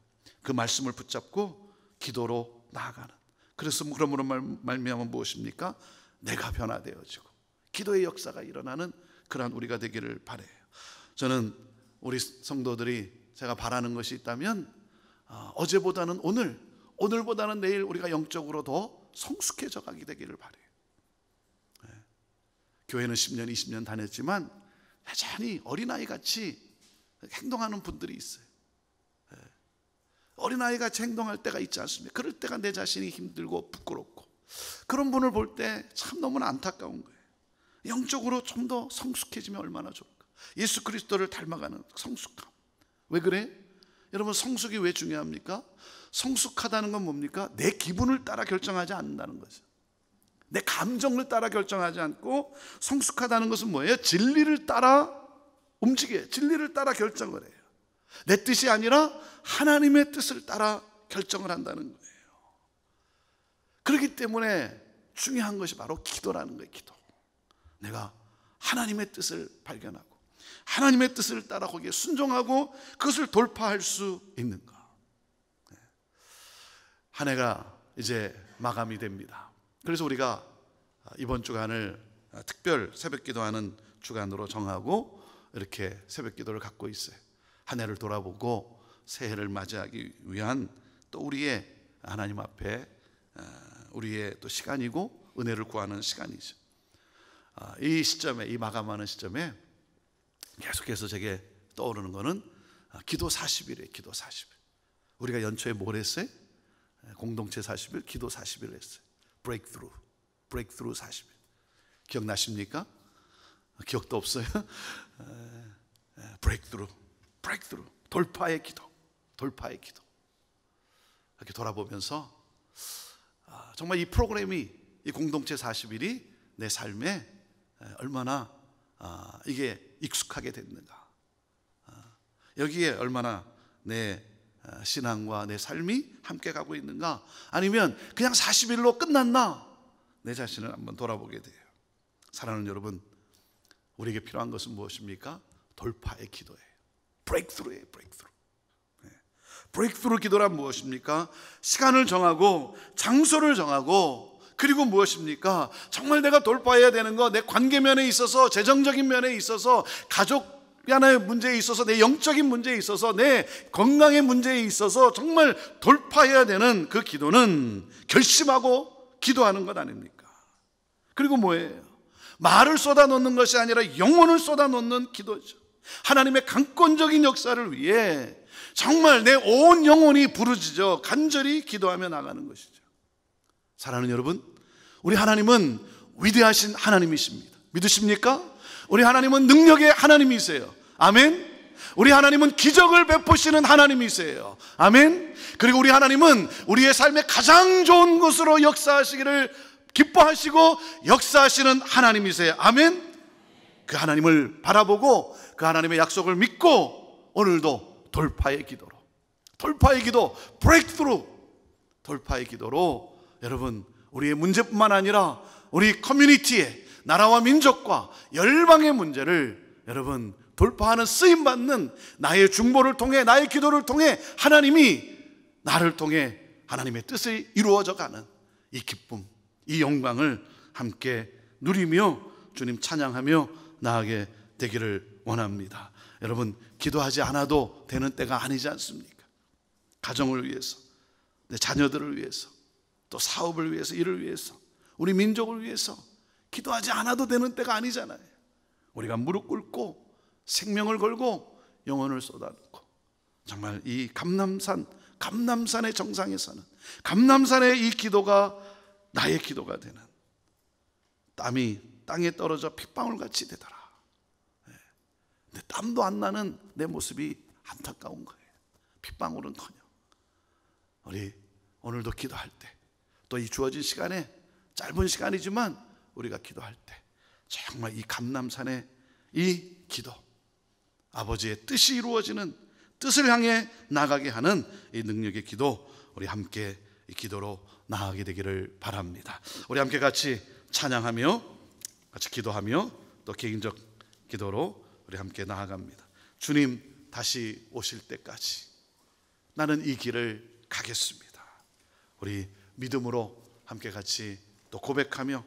그 말씀을 붙잡고 기도로 나아가는, 그래서 그러므로 말미암아 무엇입니까? 내가 변화되어지고 기도의 역사가 일어나는 그러한 우리가 되기를 바라요. 저는 우리 성도들이 제가 바라는 것이 있다면 어제보다는 오늘, 오늘보다는 내일 우리가 영적으로 더 성숙해져 가게 되기를 바라요. 교회는 10년, 20년 다녔지만 여전히 어린아이같이 행동하는 분들이 있어요. 어린아이같이 행동할 때가 있지 않습니까? 그럴 때가 내 자신이 힘들고 부끄럽고, 그런 분을 볼 때 참 너무나 안타까운 거예요. 영적으로 좀 더 성숙해지면 얼마나 좋을까? 예수 그리스도를 닮아가는 성숙함. 왜 그래? 여러분, 성숙이 왜 중요합니까? 성숙하다는 건 뭡니까? 내 기분을 따라 결정하지 않는다는 거죠. 내 감정을 따라 결정하지 않고, 성숙하다는 것은 뭐예요? 진리를 따라 움직여요. 진리를 따라 결정을 해요. 내 뜻이 아니라 하나님의 뜻을 따라 결정을 한다는 거예요. 그렇기 때문에 중요한 것이 바로 기도라는 거예요. 기도. 내가 하나님의 뜻을 발견하고 하나님의 뜻을 따라 거기에 순종하고 그것을 돌파할 수 있는 것. 한 해가 이제 마감이 됩니다. 그래서 우리가 이번 주간을 특별 새벽 기도하는 주간으로 정하고 이렇게 새벽 기도를 갖고 있어요. 한 해를 돌아보고 새해를 맞이하기 위한 또 우리의 하나님 앞에 우리의 또 시간이고 은혜를 구하는 시간이죠. 이 시점에, 이 마감하는 시점에 계속해서 제게 떠오르는 거는 기도 40일이에요. 기도 40일. 우리가 연초에 뭘 했어요? 공동체 40일, 기도 40일 했어요. 브레이크트루 40일. 기억나십니까? 기억도 없어요. 브레이크트루, 돌파의 기도. 이렇게 돌아보면서 정말 이 프로그램이, 이 공동체 40일이 내 삶에 얼마나 이게 익숙하게 됐는가, 여기에 얼마나 내 신앙과 내 삶이 함께 가고 있는가, 아니면 그냥 40일로 끝났나, 내 자신을 한번 돌아보게 돼요. 사랑하는 여러분, 우리에게 필요한 것은 무엇입니까? 돌파의 기도예요. 브레이크트루예요. 브레이크트루 기도란 무엇입니까? 시간을 정하고 장소를 정하고, 그리고 무엇입니까? 정말 내가 돌파해야 되는 거, 내 관계 면에 있어서, 재정적인 면에 있어서, 가족 하나의 문제에 있어서, 내 영적인 문제에 있어서, 내 건강의 문제에 있어서 정말 돌파해야 되는 그 기도는 결심하고 기도하는 것 아닙니까? 그리고 뭐예요? 말을 쏟아놓는 것이 아니라 영혼을 쏟아놓는 기도죠. 하나님의 강권적인 역사를 위해 정말 내 온 영혼이 부르짖어 간절히 기도하며 나가는 것이죠. 사랑하는 여러분, 우리 하나님은 위대하신 하나님이십니다. 믿으십니까? 우리 하나님은 능력의 하나님이세요. 아멘. 우리 하나님은 기적을 베푸시는 하나님이세요. 아멘. 그리고 우리 하나님은 우리의 삶의 가장 좋은 것으로 역사하시기를 기뻐하시고 역사하시는 하나님이세요. 아멘. 그 하나님을 바라보고 그 하나님의 약속을 믿고 오늘도 돌파의 기도, 브레이크트루, 돌파의 기도로 여러분, 우리의 문제뿐만 아니라 우리 커뮤니티의, 나라와 민족과 열방의 문제를 여러분 돌파하는 쓰임받는 나의 중보를 통해, 나의 기도를 통해 하나님이 나를 통해 하나님의 뜻이 이루어져 가는 이 기쁨, 이 영광을 함께 누리며 주님 찬양하며 나아가게 되기를 원합니다. 여러분, 기도하지 않아도 되는 때가 아니지 않습니까? 가정을 위해서, 내 자녀들을 위해서, 또 사업을 위해서, 일을 위해서, 우리 민족을 위해서 기도하지 않아도 되는 때가 아니잖아요. 우리가 무릎 꿇고 생명을 걸고 영혼을 쏟아놓고 정말 이 감남산의 정상에서는 감남산의 이 기도가 나의 기도가 되는, 땀이 땅에 떨어져 핏방울같이 되더라. 근데 땀도 안 나는 내 모습이 안타까운 거예요. 핏방울은커녕. 우리 오늘도 기도할 때, 또 이 주어진 시간에, 짧은 시간이지만 우리가 기도할 때 정말 이 감람산의 이 기도, 아버지의 뜻이 이루어지는, 뜻을 향해 나가게 하는 이 능력의 기도, 우리 함께 이 기도로 나아가게 되기를 바랍니다. 우리 함께 같이 찬양하며, 같이 기도하며, 또 개인적 기도로 우리 함께 나아갑니다. 주님 다시 오실 때까지 나는 이 길을 가겠습니다. 우리 믿음으로 함께 같이 또 고백하며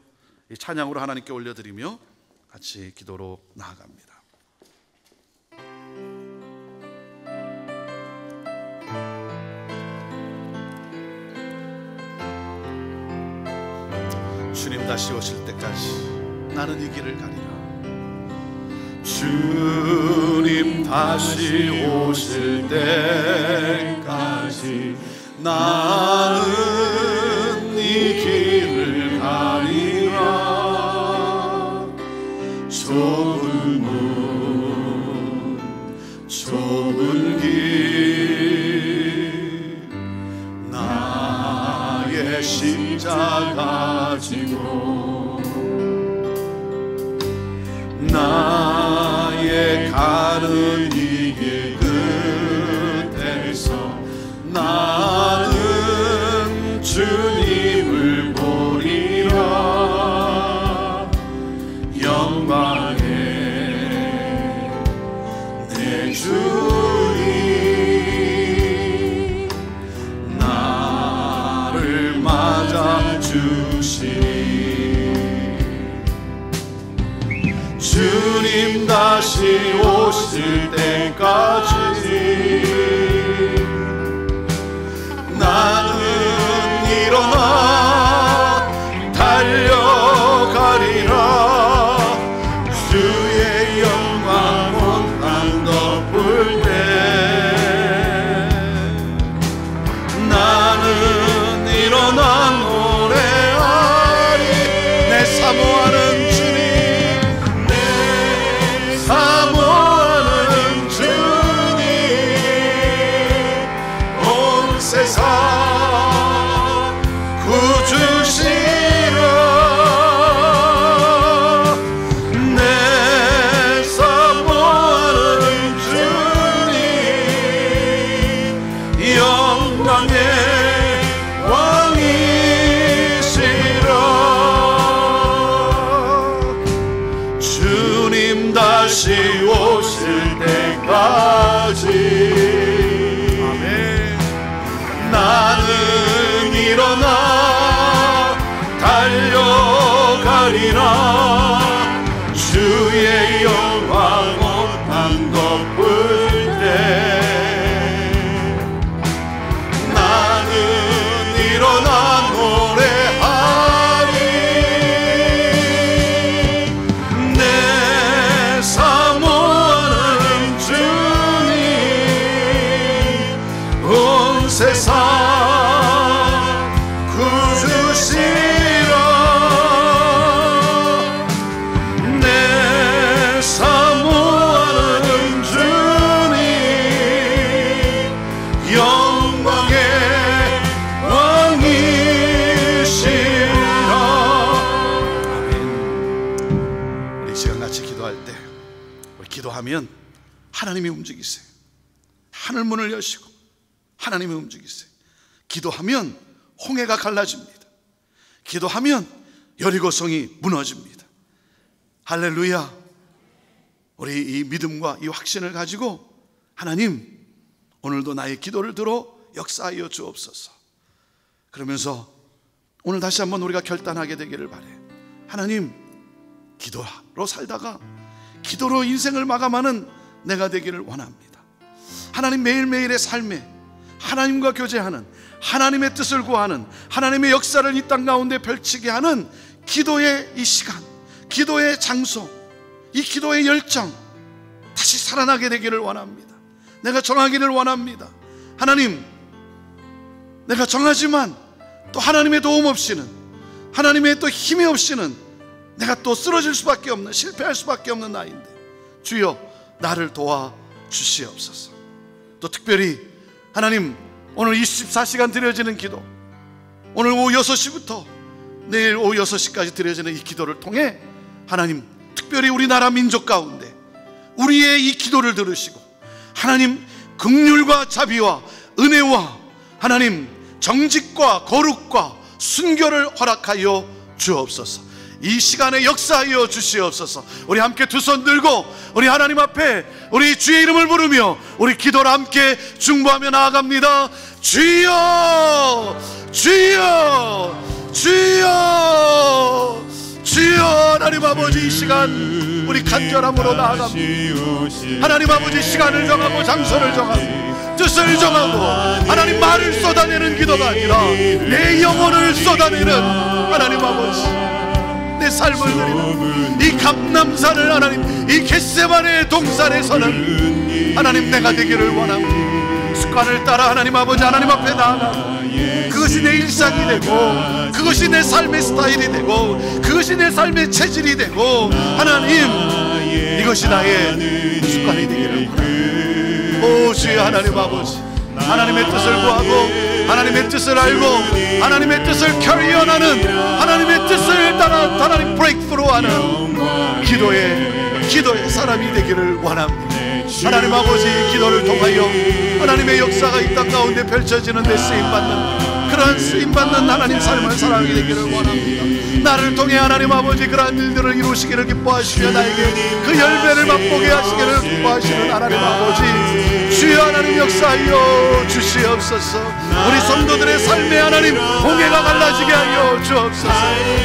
이 찬양으로 하나님께 올려드리며 같이 기도로 나아갑니다. 주님 다시 오실 때까지 나는 이 길을 가리라. 주님 다시 오실 때까지 나는 이 길을 가리라. 좁은 문, 좁은 길, 나의 십자가 지고 나의 가는 이 길 끝에서 나는 주님을 보리라. 영광의 내 주님 나를 맞아주시니 주님 다시 오실 때까지 나는 일어나 달려가리라. 주의 영광 온땅 덮을 때 나는 일어나 노래하리. 내 사모하는 주님, 내
세상 구주시라 내 사모하는 주님 영광의 왕이시라 주님 다시 오실 때까지 나는 일어나 달려가리라 주의 영광 옷만 덮을 때 나는 일어나 노래하리 내 사모하는 주님 온 세상 구주시라 내 사모하는 주님 영광의 왕이시라. 아멘. 우리 시간 같이 기도할 때 우리 기도하면 하나님이 움직이세요. 하늘 문을 여시고 하나님이 움직이세요. 기도하면 홍해가 갈라집니다. 기도하면 여리고성이 무너집니다. 할렐루야. 우리 이 믿음과 이 확신을 가지고 하나님 오늘도 나의 기도를 들어 역사하여 주옵소서. 그러면서 오늘 다시 한번 우리가 결단하게 되기를 바라요. 하나님 기도로 살다가 기도로 인생을 마감하는 내가 되기를 원합니다. 하나님 매일매일의 삶에 하나님과 교제하는 하나님의 뜻을 구하는 하나님의 역사를 이 땅 가운데 펼치게 하는 기도의 이 시간, 기도의 장소, 이 기도의 열정 다시 살아나게 되기를 원합니다. 내가 정하기를 원합니다. 하나님 내가 정하지만 또 하나님의 도움 없이는 하나님의 또 힘이 없이는 내가 또 쓰러질 수밖에 없는 실패할 수밖에 없는 나인데 주여 나를 도와주시옵소서. 또 특별히 하나님 오늘 24시간 드려지는 기도 오늘 오후 6시부터 내일 오후 6시까지 드려지는 이 기도를 통해 하나님 특별히 우리나라 민족 가운데 우리의 이 기도를 들으시고 하나님 긍휼과 자비와 은혜와 하나님 정직과 거룩과 순교를 허락하여 주옵소서. 이 시간에 역사하여 주시옵소서. 우리 함께 두 손 들고 우리 하나님 앞에 우리 주의 이름을 부르며 우리 기도를 함께 중보하며 나아갑니다. 주여 주여 주여 주여. 하나님 아버지 이 시간 우리 간절함으로 나아갑니다. 하나님 아버지 시간을 정하고 장소를 정하고 뜻을 정하고 하나님 말을 쏟아내는 기도가 아니라 내 영혼을 쏟아내는 하나님 아버지 내 삶을 드리는 이 감람산을 하나님 이 겟세마네 동산에서는 하나님 내가 되기를 원합니다. 습관을 따라 하나님 아버지 하나님 앞에 나아가 그것이 내 일상이 되고 그것이 내 삶의 스타일이 되고 그것이 내 삶의 체질이 되고 하나님 이것이 나의 습관이 되기를 원합니다. 오 주여 하나님 아버지 하나님의 뜻을 구하고 하나님의 뜻을 알고 하나님의 뜻을 캐리어나는 하나님의 뜻을 따라 하나님 브레이크스루하는 기도의 사람이 되기를 원합니다. 하나님 아버지 기도를 통하여 하나님의 역사가 이 땅 가운데 펼쳐지는 데 쓰임받는 그러한 쓰임받는 하나님 삶을 살아가게 되기를 원합니다. 나를 통해 하나님 아버지 그러한 일들을 이루시기를 기뻐하시며 나에게 그 열매를 맛보게 하시기를 기뻐하시는 하나님 아버지 주여 하나님 역사하여 주시옵소서. 우리 성도들의 삶에 하나님 홍해가 갈라지게 하여 주옵소서.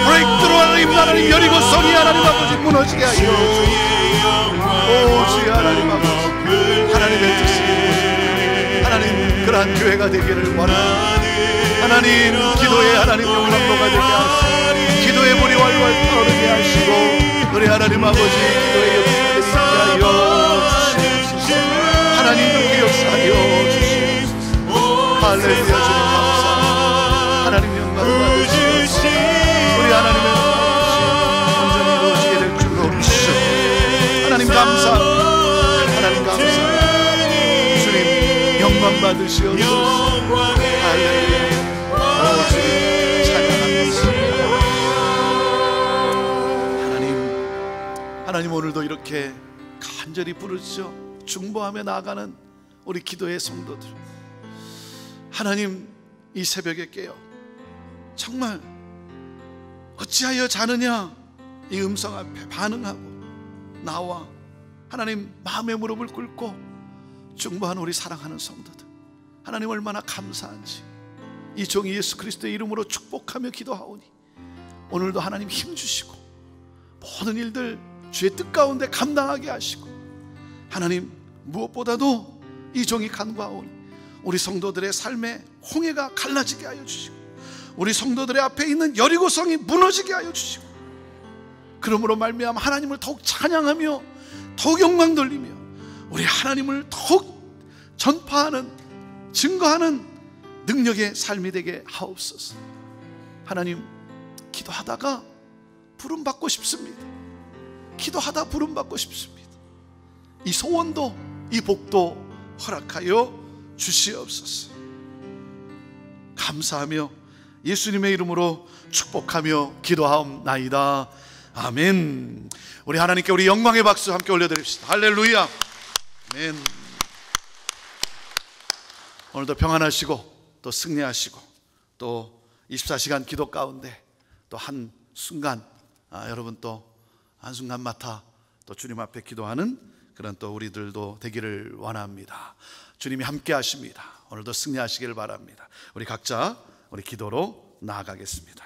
브레이크드로 하나님 여리고성이 하나님 아버지 무너지게 하여 주옵소서. 오 주여 하나님 아버지 하나님의 뜻이 하나님 그러한 교회가 되기를 원합니다. 하나님 기도에 하나님 영광로가 되게 하시고 기도의 물이 활활 타오르게 하시고 우리 하나님 아버지 기도의 역사가 되게 하여 주시옵소서. 하나님 그렇게 역사하여 주시옵소서. 할렐루야 주님 감사합니다. 하나님 영광 받으시옵소서. 우리 하나님의 온전히 이루어지게 될 줄로 믿습니다. 하나님 감사합니다. 하나님 감사합니다. 주님 영광 받으시옵소서.
이렇게 간절히 부르짖어 중보하며 나아가는 우리 기도의 성도들, 하나님 이 새벽에 깨어 정말 어찌하여 자느냐 이 음성 앞에 반응하고 나와 하나님 마음의 무릎을 꿇고 중보하는 우리 사랑하는 성도들, 하나님 얼마나 감사한지 이 종이 예수 그리스도의 이름으로 축복하며 기도하오니 오늘도 하나님 힘주시고 모든 일들 주의 뜻 가운데 감당하게 하시고, 하나님 무엇보다도 이 종이 간구하오니 우리 성도들의 삶의 홍해가 갈라지게 하여 주시고, 우리 성도들의 앞에 있는 여리고성이 무너지게 하여 주시고, 그러므로 말미암아 하나님을 더욱 찬양하며 더욱 영광 돌리며 우리 하나님을 더욱 전파하는, 증거하는 능력의 삶이 되게 하옵소서. 하나님, 기도하다가 부름받고 싶습니다. 기도하다 부름받고 싶습니다. 이 소원도 이 복도 허락하여 주시옵소서. 감사하며 예수님의 이름으로 축복하며 기도하옵나이다. 아멘. 우리 하나님께 우리 영광의 박수 함께 올려드립시다. 할렐루야. 아멘. 오늘도 평안하시고 또 승리하시고 또 24시간 기도 가운데 또 한순간 여러분 또 한순간마다 또 주님 앞에 기도하는 그런 또 우리들도 되기를 원합니다. 주님이 함께 하십니다. 오늘도 승리하시길 바랍니다. 우리 각자 우리 기도로 나아가겠습니다.